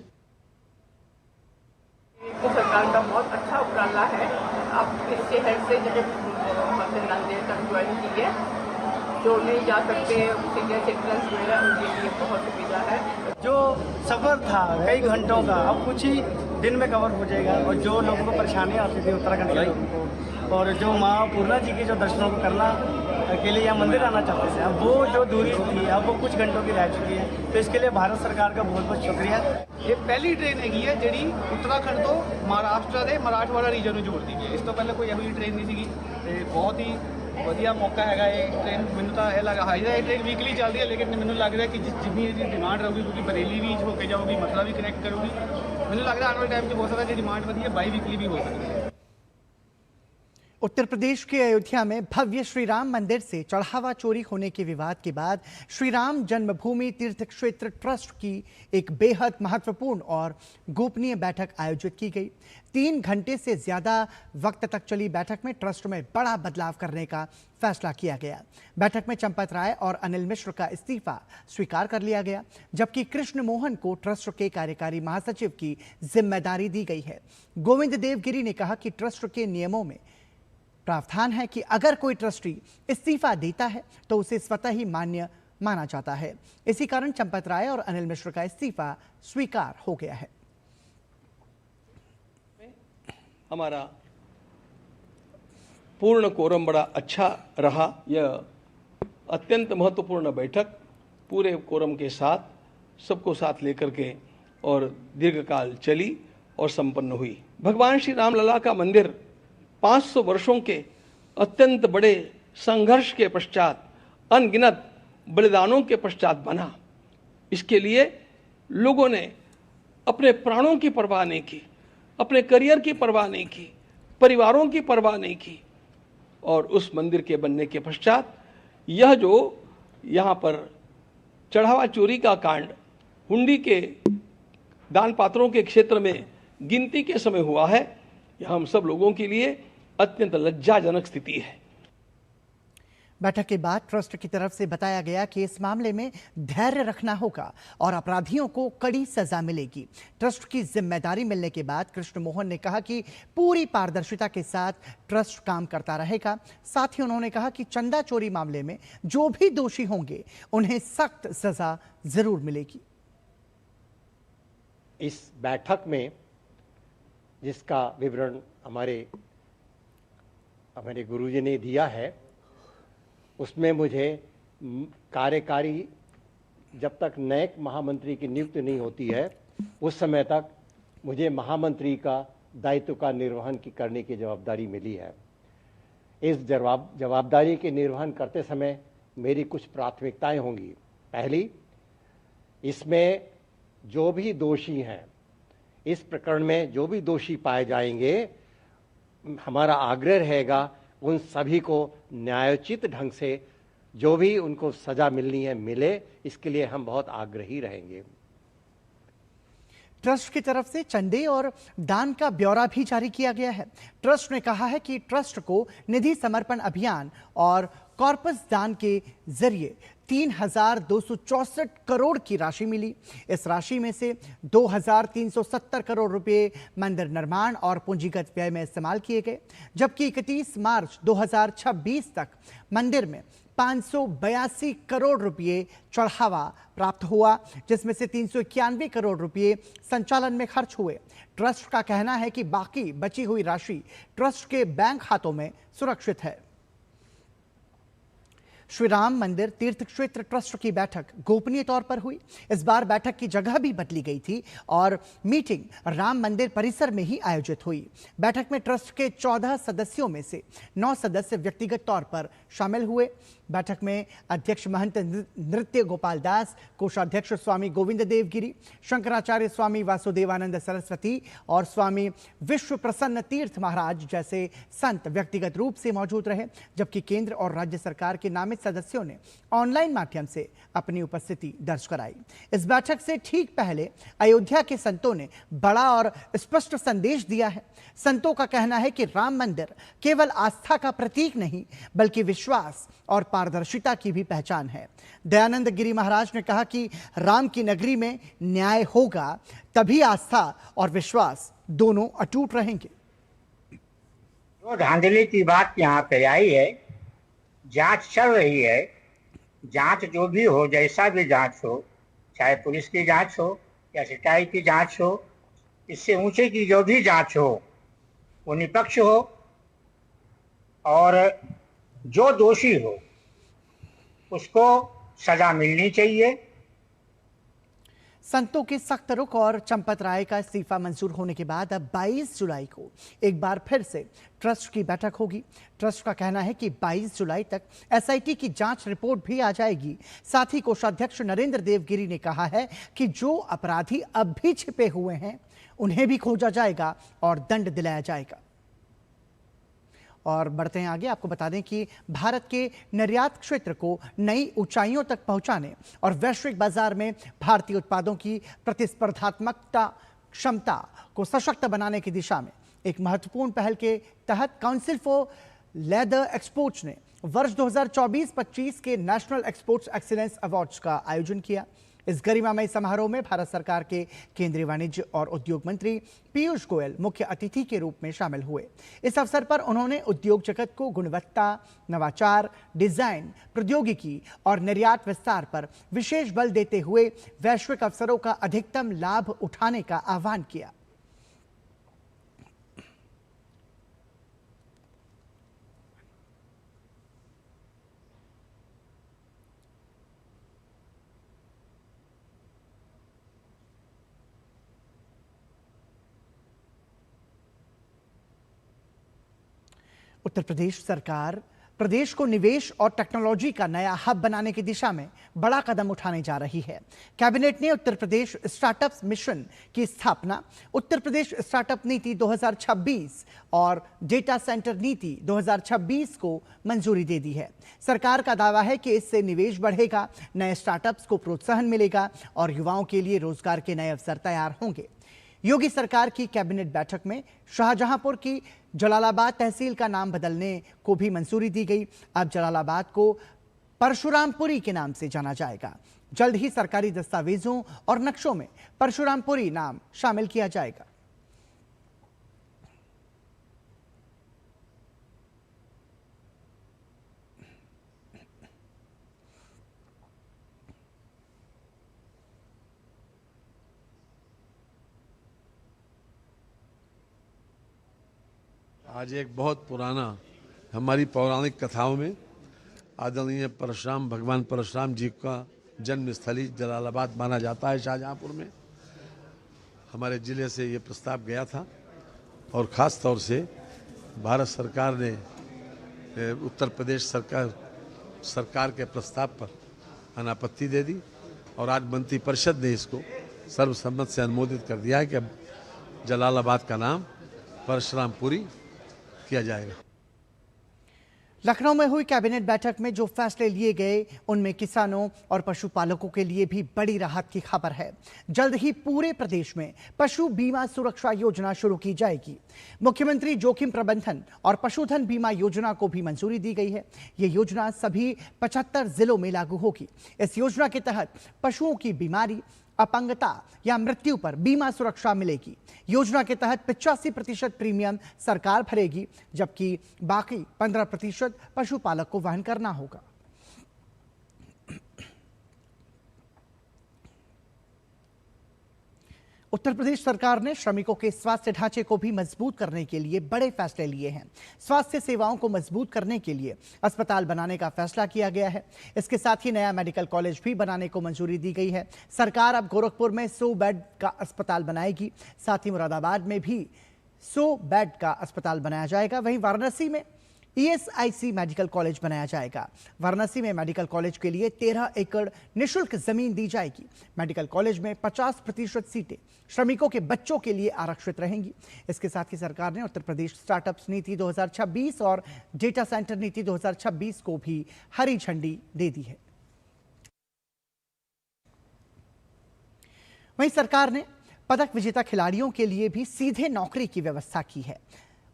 Speaker 14: तो सरकार का बहुत अच्छा उपराला है। अब इसके head से जगह नांदेड़ तक ज्वाइन की है, जो नहीं जा सकते सीनियर सिटीजन जो है उनके लिए बहुत सुविधा है।
Speaker 15: जो सफर था कई घंटों का अब कुछ ही दिन में कवर हो जाएगा, और जो लोगों को परेशानी आती थी उत्तराखंड के लोगों को, और जो माँ पूर्णा जी के जो दर्शनों को करना के लिए यहाँ मंदिर आना चाहते थे। अब वो जो दूरी होती है अब वो कुछ घंटों की रह चुकी है, तो इसके लिए भारत सरकार का बहुत बहुत शुक्रिया।
Speaker 16: ये पहली ट्रेन हैगी है ਜਿਹੜੀ उत्तराखंड तो महाराष्ट्र ਦੇ ਮਰਾਠਵਾੜਾ ਰੀਜਨ ਨੂੰ ਜੋੜਦੀ ਹੈ। ਇਸ ਤੋਂ ਪਹਿਲਾਂ ਕੋਈ ਇਹੋ ਜਿਹੀ ਟ੍ਰੇਨ ਨਹੀਂ ਸੀਗੀ ਤੇ ਬਹੁਤ ਹੀ ਵਧੀਆ ਮੌਕਾ ਹੈਗਾ ਇਹ ਟ੍ਰੇਨ। ਮੈਨੂੰ ਤਾਂ ਇਹ ਲੱਗਾ ਹਾਈਦਾ ਇਹ ਟ੍ਰੇਨ ਵੀਕਲੀ ਚੱਲਦੀ ਹੈ, ਲੇਕਿਨ ਮੈਨੂੰ ਲੱਗ ਰਿਹਾ ਕਿ ਜਿੰਨੀ ਇਹਦੀ ਡਿਮਾਂਡ ਰਹੂਗੀ, ਕਿਉਂਕਿ ਬਰੇਲੀ ਵੀ ਹੋ ਕੇ ਜਾਊਗੀ, ਮਥੁਰਾ ਵੀ ਕਨੈਕਟ ਕਰੂਗੀ, ਮੈਨੂੰ ਲੱਗ ਰਿਹਾ ਆਉਣ ਵਾਲੇ ਟਾਈਮ 'ਚ ਹੋ ਸਕਦਾ ਜੇ ਡਿਮਾਂਡ ਵਧੀ ਹੈ ਬਾਈ ਵੀਕਲੀ भी हो सकती है।
Speaker 1: उत्तर प्रदेश के अयोध्या में भव्य श्री राम मंदिर से चढ़ावा चोरी होने के विवाद के बाद श्री राम जन्मभूमि तीर्थ क्षेत्र ट्रस्ट की एक बेहद महत्वपूर्ण और गोपनीय बैठक आयोजित की गई। 3 घंटे से ज्यादा वक्त तक चली बैठक में ट्रस्ट में बड़ा बदलाव करने का फैसला किया गया। बैठक में चंपत राय और अनिल मिश्र का इस्तीफा स्वीकार कर लिया गया, जबकि कृष्ण मोहन को ट्रस्ट के कार्यकारी महासचिव की जिम्मेदारी दी गई है। गोविंद देव गिरी ने कहा कि ट्रस्ट के नियमों में प्रावधान है कि अगर कोई ट्रस्टी इस्तीफा देता है तो उसे स्वतः ही मान्य माना जाता है। इसी कारण चंपत राय और अनिल मिश्र का इस्तीफा स्वीकार हो गया है।
Speaker 17: हमारा पूर्ण कोरम बड़ा अच्छा रहा। यह अत्यंत महत्वपूर्ण बैठक पूरे कोरम के साथ सबको साथ लेकर के और दीर्घकाल चली और संपन्न हुई। भगवान श्री राम लला का मंदिर 500 वर्षों के अत्यंत बड़े संघर्ष के पश्चात, अनगिनत बलिदानों के पश्चात बना। इसके लिए लोगों ने अपने प्राणों की परवाह नहीं की, अपने करियर की परवाह नहीं की, परिवारों की परवाह नहीं की, और उस मंदिर के बनने के पश्चात यह जो यहाँ पर चढ़ावा चोरी का कांड हुंडी के दान पात्रों के क्षेत्र में गिनती के समय हुआ है, यह हम सब लोगों के लिए अत्यंत लज्जाजनक स्थिति है।
Speaker 1: बैठक के बाद ट्रस्ट की तरफ से बताया गया कि इस मामले में धैर्य रखना होगा और अपराधियों को कड़ी सजा मिलेगी। ट्रस्ट की जिम्मेदारी मिलने के बाद कृष्ण मोहन ने कहा कि पूरी पारदर्शिता के साथ ट्रस्ट काम करता रहेगा। साथ ही उन्होंने कहा कि चंदा चोरी मामले में जो भी दोषी होंगे उन्हें सख्त सजा जरूर मिलेगी।
Speaker 18: इस बैठक में जिसका विवरण हमारे गुरुजी ने दिया है, उसमें मुझे कार्यकारी जब तक नए महामंत्री की नियुक्ति नहीं होती है उस समय तक मुझे महामंत्री का दायित्व का निर्वहन करने की जवाबदारी मिली है। इस जवाबदारी के निर्वहन करते समय मेरी कुछ प्राथमिकताएं होंगी। पहली, इसमें जो भी दोषी हैं, इस प्रकरण में जो भी दोषी पाए जाएंगे, हमारा आग्रह रहेगा उन सभी को न्यायोचित ढंग से जो भी उनको सजा मिलनी है मिले। इसके लिए हम बहुत आग्रही रहेंगे।
Speaker 1: ट्रस्ट की तरफ से चंदे और दान का ब्यौरा भी जारी किया गया है। ट्रस्ट ने कहा है कि ट्रस्ट को निधि समर्पण अभियान और कॉर्पस दान के जरिए 3,264 करोड़ की राशि मिली। इस राशि में से 2,370 करोड़ रुपए मंदिर निर्माण और पूंजीगत व्यय में इस्तेमाल किए गए, जबकि 31 मार्च 2026 तक मंदिर में 582 करोड़ रुपए चढ़ावा प्राप्त हुआ, जिसमें से 391 करोड़ रुपए संचालन में खर्च हुए। ट्रस्ट का कहना है कि बाकी बची हुई राशि ट्रस्ट के बैंक खातों में सुरक्षित है। श्री राम मंदिर तीर्थ क्षेत्र ट्रस्ट की बैठक गोपनीय तौर पर हुई। इस बार बैठक की जगह भी बदली गई थी और मीटिंग राम मंदिर परिसर में ही आयोजित हुई। बैठक में ट्रस्ट के 14 सदस्यों में से 9 सदस्य व्यक्तिगत तौर पर शामिल हुए। बैठक में अध्यक्ष महंत नृत्य गोपाल दास, कोषाध्यक्ष स्वामी गोविंद देव गिरी, शंकराचार्य स्वामी वासुदेवानंद सरस्वती और स्वामी विश्व प्रसन्न तीर्थ महाराज जैसे संत व्यक्तिगत रूप से मौजूद रहे, जबकि केंद्र और राज्य सरकार के नामित सदस्यों ने ऑनलाइन माध्यम से अपनी उपस्थिति दर्ज कराई। इस बैठक से ठीक पहले अयोध्या के संतों ने बड़ा और स्पष्ट संदेश दिया है। संतों का कहना है कि राम मंदिर केवल आस्था का प्रतीक नहीं बल्कि विश्वास और पारदर्शिता की भी पहचान है। दयानंद गिरी महाराज ने कहा कि राम की नगरी में न्याय होगा तभी आस्था और विश्वास दोनों अटूट रहेंगे।
Speaker 19: जो धांधली की बात यहाँ पे आई है, जांच चल रही है। जांच जो भी हो, जैसा भी जांच हो, चाहे पुलिस की जांच हो या सिटाई की जांच हो, इससे ऊंचे की जो भी जांच हो वो निष्पक्ष हो और जो दोषी हो उसको सजा मिलनी चाहिए।
Speaker 1: संतों के सख्त रुख और चंपत राय का इस्तीफा मंजूर होने के बाद अब 22 जुलाई को एक बार फिर से ट्रस्ट की बैठक होगी। ट्रस्ट का कहना है कि 22 जुलाई तक एसआईटी की जांच रिपोर्ट भी आ जाएगी। साथ ही कोषाध्यक्ष नरेंद्र देवगिरी ने कहा है कि जो अपराधी अब भी छिपे हुए हैं उन्हें भी खोजा जाएगा और दंड दिलाया जाएगा। और बढ़ते हैं आगे, आपको बता दें कि भारत के निर्यात क्षेत्र को नई ऊंचाइयों तक पहुंचाने और वैश्विक बाजार में भारतीय उत्पादों की प्रतिस्पर्धात्मकता क्षमता को सशक्त बनाने की दिशा में एक महत्वपूर्ण पहल के तहत काउंसिल फॉर लेदर एक्सपोर्ट्स ने वर्ष 2024-25 के नेशनल एक्सपोर्ट्स एक्सीलेंस अवार्ड्स का आयोजन किया। इस गरिमामय समारोह में भारत सरकार के केंद्रीय वाणिज्य और उद्योग मंत्री पीयूष गोयल मुख्य अतिथि के रूप में शामिल हुए। इस अवसर पर उन्होंने उद्योग जगत को गुणवत्ता, नवाचार, डिजाइन, प्रौद्योगिकी और निर्यात विस्तार पर विशेष बल देते हुए वैश्विक अवसरों का अधिकतम लाभ उठाने का आह्वान किया। उत्तर प्रदेश सरकार प्रदेश को निवेश और टेक्नोलॉजी का नया हब बनाने की दिशा में बड़ा कदम उठाने जा रही है। कैबिनेट ने उत्तर प्रदेश स्टार्टअप्स मिशन की स्थापना, उत्तर प्रदेश स्टार्टअप नीति 2026 और डेटा सेंटर नीति 2026 को मंजूरी दे दी है। सरकार का दावा है कि इससे निवेश बढ़ेगा, नए स्टार्टअप्स को प्रोत्साहन मिलेगा और युवाओं के लिए रोजगार के नए अवसर तैयार होंगे। योगी सरकार की कैबिनेट बैठक में शाहजहांपुर की जलालाबाद तहसील का नाम बदलने को भी मंजूरी दी गई। अब जलालाबाद को परशुरामपुरी के नाम से जाना जाएगा। जल्द ही सरकारी दस्तावेजों और नक्शों में परशुरामपुरी नाम शामिल किया जाएगा।
Speaker 20: आज एक बहुत पुराना हमारी पौराणिक कथाओं में आदरणीय परशुराम भगवान परशुराम जी का जन्म स्थली जलालाबाद माना जाता है। शाहजहांपुर में हमारे ज़िले से ये प्रस्ताव गया था और ख़ास तौर से भारत सरकार ने उत्तर प्रदेश सरकार के प्रस्ताव पर अनापत्ति दे दी और आज मंत्रिपरिषद ने इसको सर्वसम्मत से अनुमोदित कर दिया है कि अब जलालाबाद का नाम परशुरामपुरी किया जाएगा।
Speaker 1: लखनऊ में हुई कैबिनेट बैठक में जो फैसले लिए गए उनमें किसानों और पशुपालकों के लिए भी बड़ी राहत की खबर है। जल्द ही पूरे प्रदेश में पशु बीमा सुरक्षा योजना शुरू की जाएगी। मुख्यमंत्री जोखिम प्रबंधन और पशुधन बीमा योजना को भी मंजूरी दी गई है। ये योजना सभी 75 जिलों में लागू होगी। इस योजना के तहत पशुओं की बीमारी, अपंगता या मृत्यु पर बीमा सुरक्षा मिलेगी। योजना के तहत 85% प्रीमियम सरकार भरेगी, जबकि बाकी 15% पशुपालक को वहन करना होगा। उत्तर प्रदेश सरकार ने श्रमिकों के स्वास्थ्य ढांचे को भी मजबूत करने के लिए बड़े फैसले लिए हैं। स्वास्थ्य सेवाओं को मजबूत करने के लिए अस्पताल बनाने का फैसला किया गया है। इसके साथ ही नया मेडिकल कॉलेज भी बनाने को मंजूरी दी गई है। सरकार अब गोरखपुर में 100 बेड का अस्पताल बनाएगी। साथ ही मुरादाबाद में भी 100 बेड का अस्पताल बनाया जाएगा। वहीं वाराणसी में ESIC मेडिकल कॉलेज बनाया जाएगा। वाराणसी में मेडिकल कॉलेज के लिए 13 एकड़ निःशुल्क जमीन दी जाएगी। मेडिकल कॉलेज में 50% सीटें श्रमिकों के बच्चों के लिए आरक्षित रहेंगी। इसके साथ ही सरकार ने उत्तर प्रदेश स्टार्टअप्स नीति 2026 और डेटा सेंटर नीति 2026 को भी हरी झंडी दे दी है। वहीं सरकार ने पदक विजेता खिलाड़ियों के लिए भी सीधे नौकरी की व्यवस्था की है।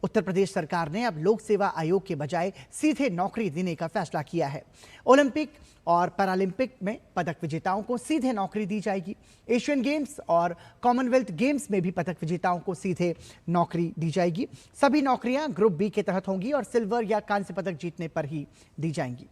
Speaker 1: उत्तर प्रदेश सरकार ने अब लोक सेवा आयोग के बजाय सीधे नौकरी देने का फैसला किया है। ओलंपिक और पैरालंपिक में पदक विजेताओं को सीधे नौकरी दी जाएगी। एशियन गेम्स और कॉमनवेल्थ गेम्स में भी पदक विजेताओं को सीधे नौकरी दी जाएगी। सभी नौकरियां ग्रुप बी के तहत होंगी और सिल्वर या कांस्य पदक जीतने पर ही दी जाएंगी।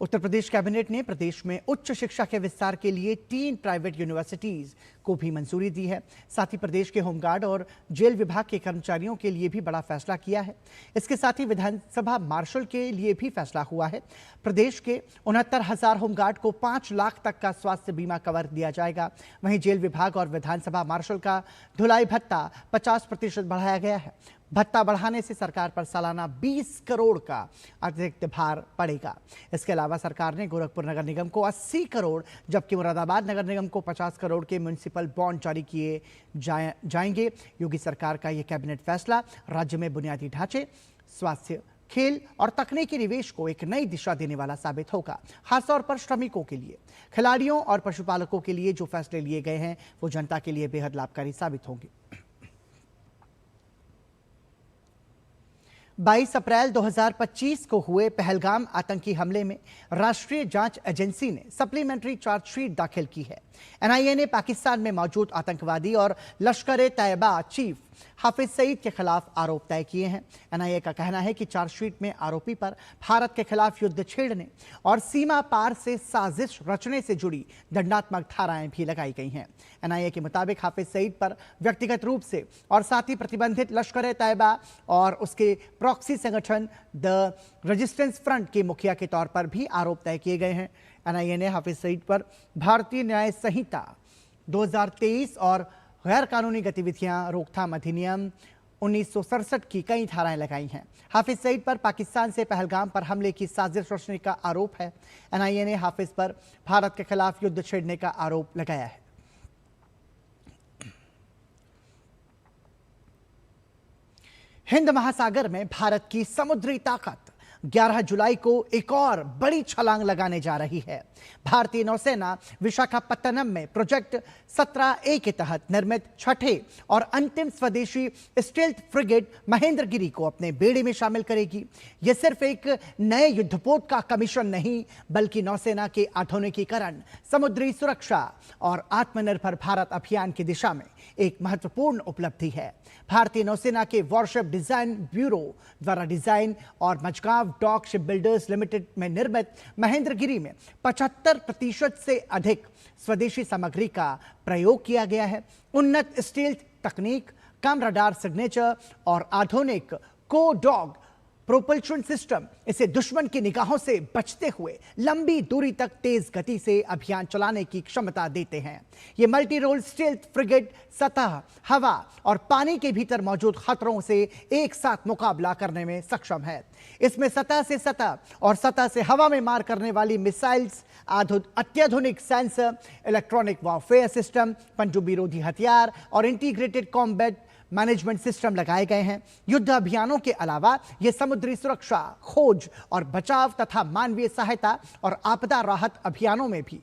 Speaker 1: उत्तर प्रदेश कैबिनेट ने प्रदेश में उच्च शिक्षा के विस्तार के लिए 3 प्राइवेट यूनिवर्सिटीज को भी मंजूरी दी है। साथ ही प्रदेश के होमगार्ड और जेल विभाग के कर्मचारियों के लिए भी बड़ा फैसला किया है। इसके साथ ही विधानसभा मार्शल के लिए भी फैसला हुआ है। प्रदेश के 69,000 होमगार्ड को 5 लाख तक का स्वास्थ्य बीमा कवर दिया जाएगा। वहीं जेल विभाग और विधानसभा मार्शल का धुलाई भत्ता 50% बढ़ाया गया है। भत्ता बढ़ाने से सरकार पर सालाना 20 करोड़ का अतिरिक्त भार पड़ेगा। इसके अलावा सरकार ने गोरखपुर नगर निगम को 80 करोड़ जबकि मुरादाबाद नगर निगम को 50 करोड़ के म्युनिसिपल बॉन्ड जारी किए जाएंगे। योगी सरकार का यह कैबिनेट फैसला राज्य में बुनियादी ढांचे, स्वास्थ्य, खेल और तकनीकी निवेश को एक नई दिशा देने वाला साबित होगा। खासतौर पर श्रमिकों के लिए, खिलाड़ियों और पशुपालकों के लिए जो फैसले लिए गए हैं वो जनता के लिए बेहद लाभकारी साबित होंगे। 22 अप्रैल 2025 को हुए पहलगाम आतंकी हमले में राष्ट्रीय जांच एजेंसी ने सप्लीमेंट्री चार्जशीट दाखिल की है। एनआईए ने पाकिस्तान में मौजूद आतंकवादी और लश्कर-ए-तैयबा चीफ हाफिज सईद के खिलाफ आरोप तय किए हैं। एनआईए का कहना है कि चार्जशीट में आरोपी पर भारत के खिलाफ युद्ध छेड़ने और सीमा पार से साजिश रचने से जुड़ी दंडात्मक धाराएं भी लगाई गई हैं। एनआईए के मुताबिक हाफिज सईद पर व्यक्तिगत रूप से और साथ ही प्रतिबंधित लश्कर-ए-तैयबा और उसके प्रॉक्सी संगठन द रेजिस्टेंस फ्रंट के मुखिया के तौर पर भी आरोप तय किए गए हैं। एनआईए ने हाफिज सईद पर भारतीय न्याय संहिता 2023 और गैर कानूनी गतिविधियां रोकथाम अधिनियम 1967 की कई धाराएं लगाई हैं। हाफिज सईद पर पाकिस्तान से पहलगाम पर हमले की साजिश रचने का आरोप है। एनआईए ने हाफिज पर भारत के खिलाफ युद्ध छेड़ने का आरोप लगाया है। हिंद महासागर में भारत की समुद्री ताकत 11 जुलाई को एक और बड़ी छलांग लगाने जा रही है। भारतीय नौसेना विशाखापत्तनम में प्रोजेक्ट 17A के तहत निर्मित छठे और अंतिम स्वदेशी स्टेल्थ फ्रिगेट महेंद्रगिरी को अपने बेड़े में शामिल करेगी। यह सिर्फ एक नए युद्धपोत का कमीशन नहीं बल्कि नौसेना के आधुनिकीकरण, समुद्री सुरक्षा और आत्मनिर्भर भारत अभियान की दिशा में एक महत्वपूर्ण उपलब्धि है। भारतीय नौसेना के वॉरशिप डिजाइन ब्यूरो द्वारा डिजाइन और Mazagon dock ship builders limited में निर्मित महेंद्रगिरी में 75% से अधिक स्वदेशी सामग्री का प्रयोग किया गया है। उन्नत स्टील्थ तकनीक, कम रडार सिग्नेचर और आधुनिक को-डॉग प्रोपल्शन सिस्टम इसे दुश्मन की निगाहों से बचते हुए लंबी दूरी तक तेज गति से अभियान चलाने की क्षमता देते हैं। ये मल्टी रोल स्टील्थ फ्रिगेट सतह, हवा और पानी के भीतर मौजूद खतरों से एक साथ मुकाबला करने में सक्षम है। इसमें सतह से सतह और सतह से हवा में मार करने वाली मिसाइल्स, अत्याधुनिक सेंसर, इलेक्ट्रॉनिक वॉरफेयर सिस्टम, पनडुब्बी रोधी हथियार और इंटीग्रेटेड कॉम्बैट मैनेजमेंट सिस्टम लगाए गए हैं। युद्ध अभियानों के अलावा यह समुद्री सुरक्षा, खोज और बचाव तथा मानवीय सहायता और आपदा राहत अभियानों में भी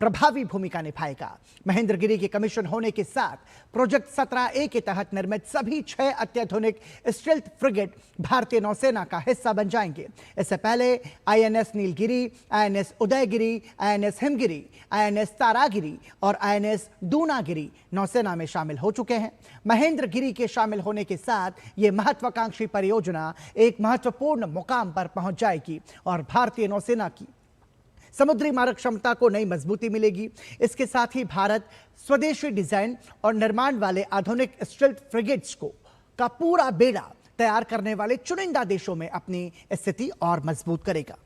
Speaker 1: प्रभावी भूमिका निभाएगा। महेंद्रगिरी के कमीशन होने के साथ प्रोजेक्ट 17A के तहत निर्मित सभी 6 अत्याधुनिक स्टील्थ फ्रिगेट भारतीय नौसेना का हिस्सा बन जाएंगे। इससे पहले INS Nilgiri, INS Udaygiri, INS Himgiri, INS Taragiri और आईएनएस दूनागिरी नौसेना में शामिल हो चुके हैं। महेंद्रगिरी के शामिल होने के साथ ये महत्वाकांक्षी परियोजना एक महत्वपूर्ण मुकाम पर पहुंच जाएगी और भारतीय नौसेना की समुद्री मारक क्षमता को नई मजबूती मिलेगी। इसके साथ ही भारत स्वदेशी डिजाइन और निर्माण वाले आधुनिक स्टील्थ फ्रिगेट्स का पूरा बेड़ा तैयार करने वाले चुनिंदा देशों में अपनी स्थिति और मजबूत करेगा।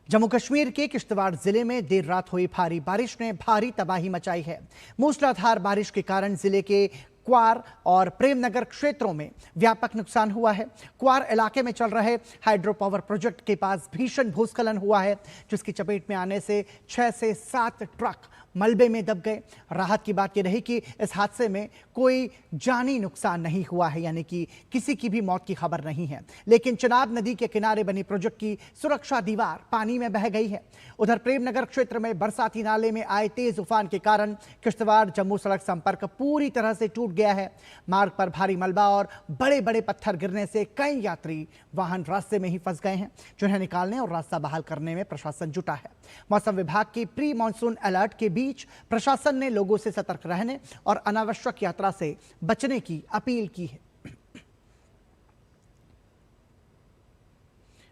Speaker 1: जम्मू कश्मीर के किश्तवाड़ जिले में देर रात हुई भारी बारिश ने भारी तबाही मचाई है। मूसलाधार बारिश के कारण जिले के क्वार और प्रेमनगर क्षेत्रों में व्यापक नुकसान हुआ है। क्वार इलाके में चल रहे हाइड्रो पावर प्रोजेक्ट के पास भीषण भूस्खलन हुआ है, जिसकी चपेट में आने से 6 से 7 ट्रक मलबे में दब गए। राहत की बात यह रही कि इस हादसे में कोई जानी नुकसान नहीं हुआ है, यानी कि किसी की भी मौत की खबर नहीं है। लेकिन चिनाब नदी के किनारे बनी प्रोजेक्ट की सुरक्षा दीवार पानी में बह गई है। उधर प्रेमनगर क्षेत्र में बरसाती नाले में आए तेज उफान के कारण किश्तवाड़ जम्मू सड़क संपर्क पूरी तरह से टूट गया है। मार्ग पर भारी मलबा और बड़े बड़े पत्थर गिरने से कई यात्री वाहन रास्ते में ही फंस गए हैं, जिन्हें निकालने और रास्ता बहाल करने में प्रशासन जुटा है। मौसम विभाग की प्री मानसून अलर्ट के बीच प्रशासन ने लोगों से सतर्क रहने और अनावश्यक यात्रा से बचने की अपील की है।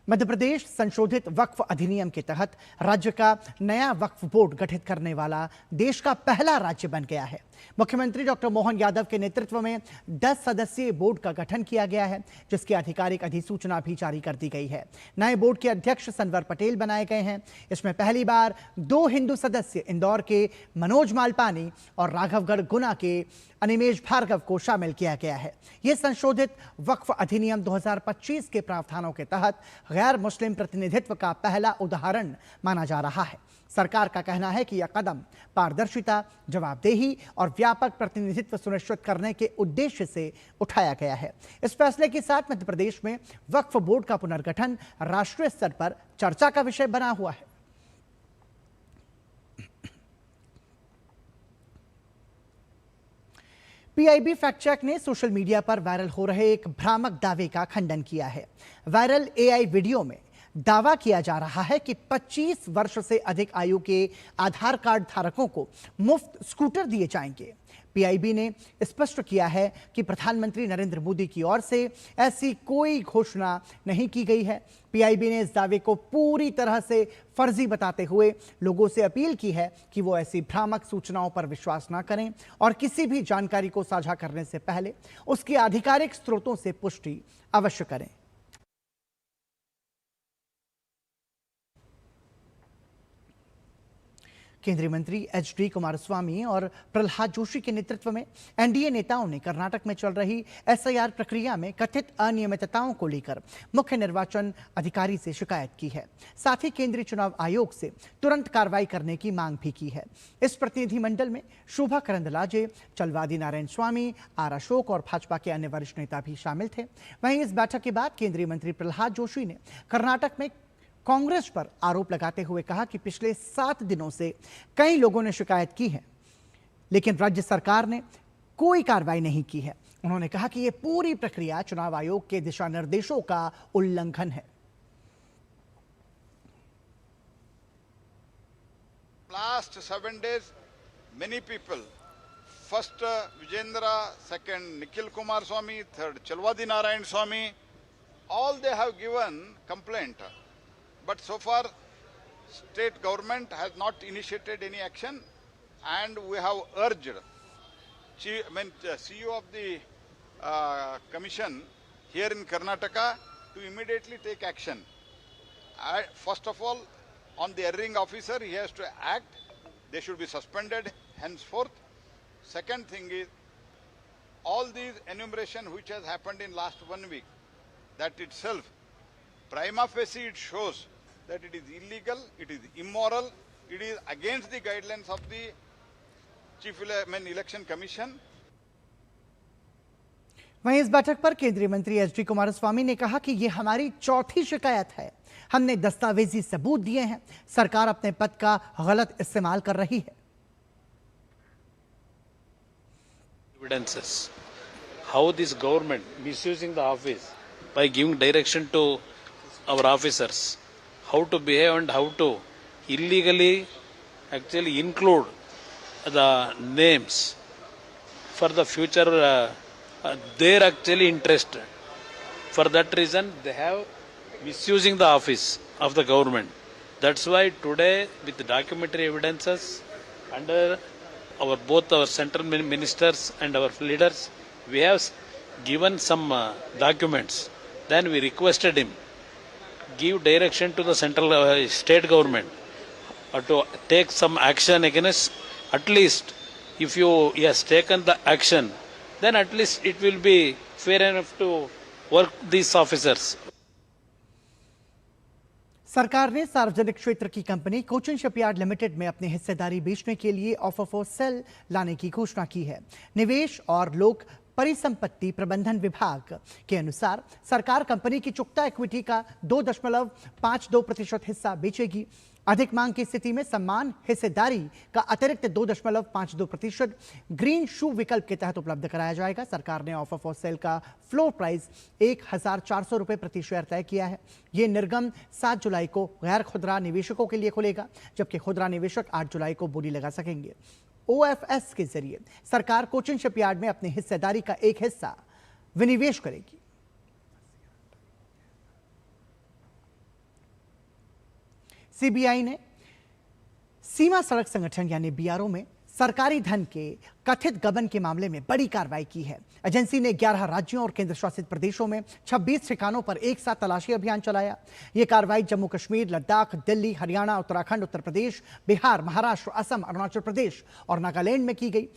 Speaker 1: मध्य प्रदेश संशोधित वक्फ अधिनियम के तहत राज्य का नया वक्फ बोर्ड गठित करने वाला देश का पहला राज्य बन गया है। मुख्यमंत्री डॉक्टर मोहन यादव के नेतृत्व में 10 सदस्यीय बोर्ड का गठन किया गया है, जिसकी आधिकारिक अधिसूचना भी जारी कर दी गई है। नए बोर्ड के अध्यक्ष सनवर पटेल बनाए गए हैं। इसमें पहली बार 2 हिंदू सदस्य इंदौर के मनोज मालपानी और राघवगढ़ गुना के अनिमेश भार्गव को शामिल किया गया है। यह संशोधित वक्फ अधिनियम 2025 के प्रावधानों के तहत गैर मुस्लिम प्रतिनिधित्व का पहला उदाहरण माना जा रहा है। सरकार का कहना है कि यह कदम पारदर्शिता, जवाबदेही और व्यापक प्रतिनिधित्व सुनिश्चित करने के उद्देश्य से उठाया गया है। इस फैसले के साथ मध्य प्रदेश में वक्फ बोर्ड का पुनर्गठन राष्ट्रीय स्तर पर चर्चा का विषय बना हुआ है। पीआईबी फैक्ट चेक ने सोशल मीडिया पर वायरल हो रहे एक भ्रामक दावे का खंडन किया है। वायरल एआई वीडियो में दावा किया जा रहा है कि 25 वर्ष से अधिक आयु के आधार कार्ड धारकों को मुफ्त स्कूटर दिए जाएंगे। पीआईबी ने स्पष्ट किया है कि प्रधानमंत्री नरेंद्र मोदी की ओर से ऐसी कोई घोषणा नहीं की गई है। पीआईबी ने इस दावे को पूरी तरह से फर्जी बताते हुए लोगों से अपील की है कि वो ऐसी भ्रामक सूचनाओं पर विश्वास न करें और किसी भी जानकारी को साझा करने से पहले उसकी आधिकारिक स्रोतों से पुष्टि अवश्य करें। केंद्रीय मंत्री एचडी कुमारस्वामी और प्रहलाद जोशी के नेतृत्व में एनडीए नेताओं ने कर्नाटक में चल रही एसआईआर प्रक्रिया में कथित अनियमितताओं को लेकर मुख्य निर्वाचन अधिकारी से शिकायत की है। साथ ही केंद्रीय चुनाव आयोग से तुरंत कार्रवाई करने की मांग भी की है। इस प्रतिनिधिमंडल में शोभा करंदलाजे, चलवादी नारायण स्वामी, आर अशोक और भाजपा के अन्य वरिष्ठ नेता भी शामिल थे। वहीं इस बैठक के बाद केंद्रीय मंत्री प्रहलाद जोशी ने कर्नाटक में कांग्रेस पर आरोप लगाते हुए कहा कि पिछले 7 दिनों से कई लोगों ने शिकायत की है, लेकिन राज्य सरकार ने कोई कार्रवाई नहीं की है। उन्होंने कहा कि यह पूरी प्रक्रिया चुनाव आयोग के दिशा निर्देशों का उल्लंघन है।
Speaker 21: Last 7 days, many people, first Vijendra, second Nikhil Kumaraswamy, third Chalwadi Narayan Swamy, all they have given complaint. But so far, state government has not initiated any action, and we have urged CEO of the commission here in Karnataka to immediately take action. First of all, on the erring officer, he has to act. They should be suspended henceforth. Second thing is, all these enumeration which has happened in last 1 week, that itself, prima facie it shows that it is illegal, it is immoral, it is against the guidelines of the Election Commission.
Speaker 1: वहीं इस बैठक पर केंद्रीय मंत्री HD Kumaraswamy ने कहा कि यह हमारी चौथी शिकायत है। हमने दस्तावेजी सबूत दिए हैं। सरकार अपने पद का गलत इस्तेमाल कर रही है।
Speaker 22: Evidences how this government misusing the office by giving direction to our officers how to behave and how to illegally actually include the names for the future they're actually interested. For that reason they have misusing the office of the government. That's why today with the documentary evidences under both our central ministers and our leaders, we have given some documents. Then we requested him give direction to the central state government to take some action against, at least if he has taken the action, then at least it will be fair enough to work these officers.
Speaker 1: सरकार ने सार्वजनिक क्षेत्र की company Cochin shipyard limited में अपनी हिस्सेदारी बेचने के लिए ऑफर फॉर सेल लाने की घोषणा की है। निवेश और लोक परिसंपत्ति प्रबंधन विभाग के अनुसार सरकार कंपनी की चुकता इक्विटी का 2.52% हिस्सा बेचेगी। अधिक मांग की स्थिति में समान हिस्सेदारी का अतिरिक्त 2.52% ग्रीन शू विकल्प के तहत उपलब्ध कराया जाएगा। सरकार ने ऑफर फॉर सेल का फ्लोर प्राइस 1,400 रुपये प्रति शेयर तय किया है। यह निर्गम 7 जुलाई को गैर खुदरा निवेशकों के लिए खुलेगा, जबकि खुदरा निवेशक 8 जुलाई को बोली लगा सकेंगे। ओएफएस के जरिए सरकार कोचिन शिपयार्ड में अपनी हिस्सेदारी का एक हिस्सा विनिवेश करेगी। सीबीआई ने सीमा सड़क संगठन यानी बीआरओ में सरकारी धन के कथित गबन के मामले में बड़ी कार्रवाई की है। एजेंसी ने 11 राज्यों और केंद्र शासित प्रदेशों में 26 ठिकानों पर एक साथ तलाशी अभियान चलाया। यह कार्रवाई जम्मू कश्मीर, लद्दाख, दिल्ली, हरियाणा, उत्तराखंड, उत्तर प्रदेश, बिहार, महाराष्ट्र, असम, अरुणाचल प्रदेश और नागालैंड में की गई।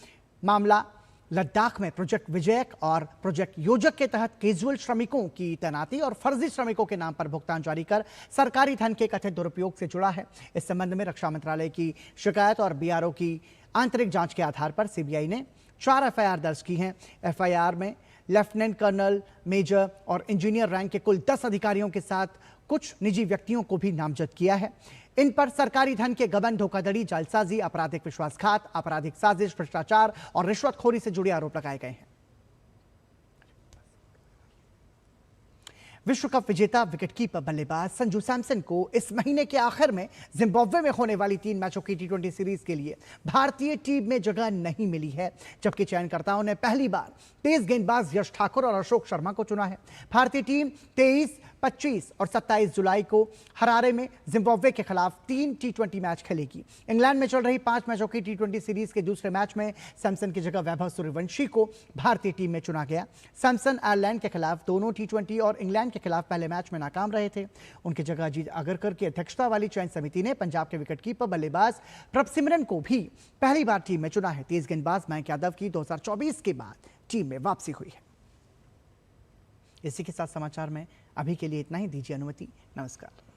Speaker 1: मामला लद्दाख में प्रोजेक्ट विजयक और प्रोजेक्ट योजक के तहत कैजुअल श्रमिकों की तैनाती और फर्जी श्रमिकों के नाम पर भुगतान जारी कर सरकारी धन के कथित दुरुपयोग से जुड़ा है। इस संबंध में रक्षा मंत्रालय की शिकायत और बीआरओ की आंतरिक जांच के आधार पर सीबीआई ने 4 एफआईआर दर्ज की हैं। एफआईआर में लेफ्टिनेंट कर्नल, मेजर और इंजीनियर रैंक के कुल 10 अधिकारियों के साथ कुछ निजी व्यक्तियों को भी नामजद किया है। इन पर सरकारी धन के गबन, धोखाधड़ी, जालसाजी, आपराधिक विश्वासघात, आपराधिक साजिश, भ्रष्टाचार और रिश्वतखोरी से जुड़े आरोप लगाए गए हैं। विश्व कप विजेता विकेटकीपर बल्लेबाज संजू सैमसन को इस महीने के आखिर में जिम्बाब्वे में होने वाली 3 मैचों की T20 सीरीज के लिए भारतीय टीम में जगह नहीं मिली है, जबकि चयनकर्ताओं ने पहली बार तेज गेंदबाज यश ठाकुर और अशोक शर्मा को चुना है। भारतीय टीम 23, 25 और 27 जुलाई को हरारे में जिम्बाब्वे के खिलाफ 3 T20 मैच खेलेगी। इंग्लैंड में चल रही 5 मैचों की T20 सीरीज के दूसरे मैच में सैमसन की जगह वैभव सूर्यवंशी को भारतीय टीम में चुना गया। सैमसन आयरलैंड के खिलाफ दोनों T20 और इंग्लैंड के खिलाफ पहले मैच में नाकाम रहे थे। उनकी जगह अजीत अगरकर की अध्यक्षता वाली चयन समिति ने पंजाब के विकेटकीपर बल्लेबाज प्रभसिमरन को भी पहली बार टीम में चुना है। तेज गेंदबाज मयंक यादव की 2024 के बाद टीम में वापसी हुई है। इसी के साथ समाचार में अभी के लिए इतना ही। दीजिए अनुमति। नमस्कार।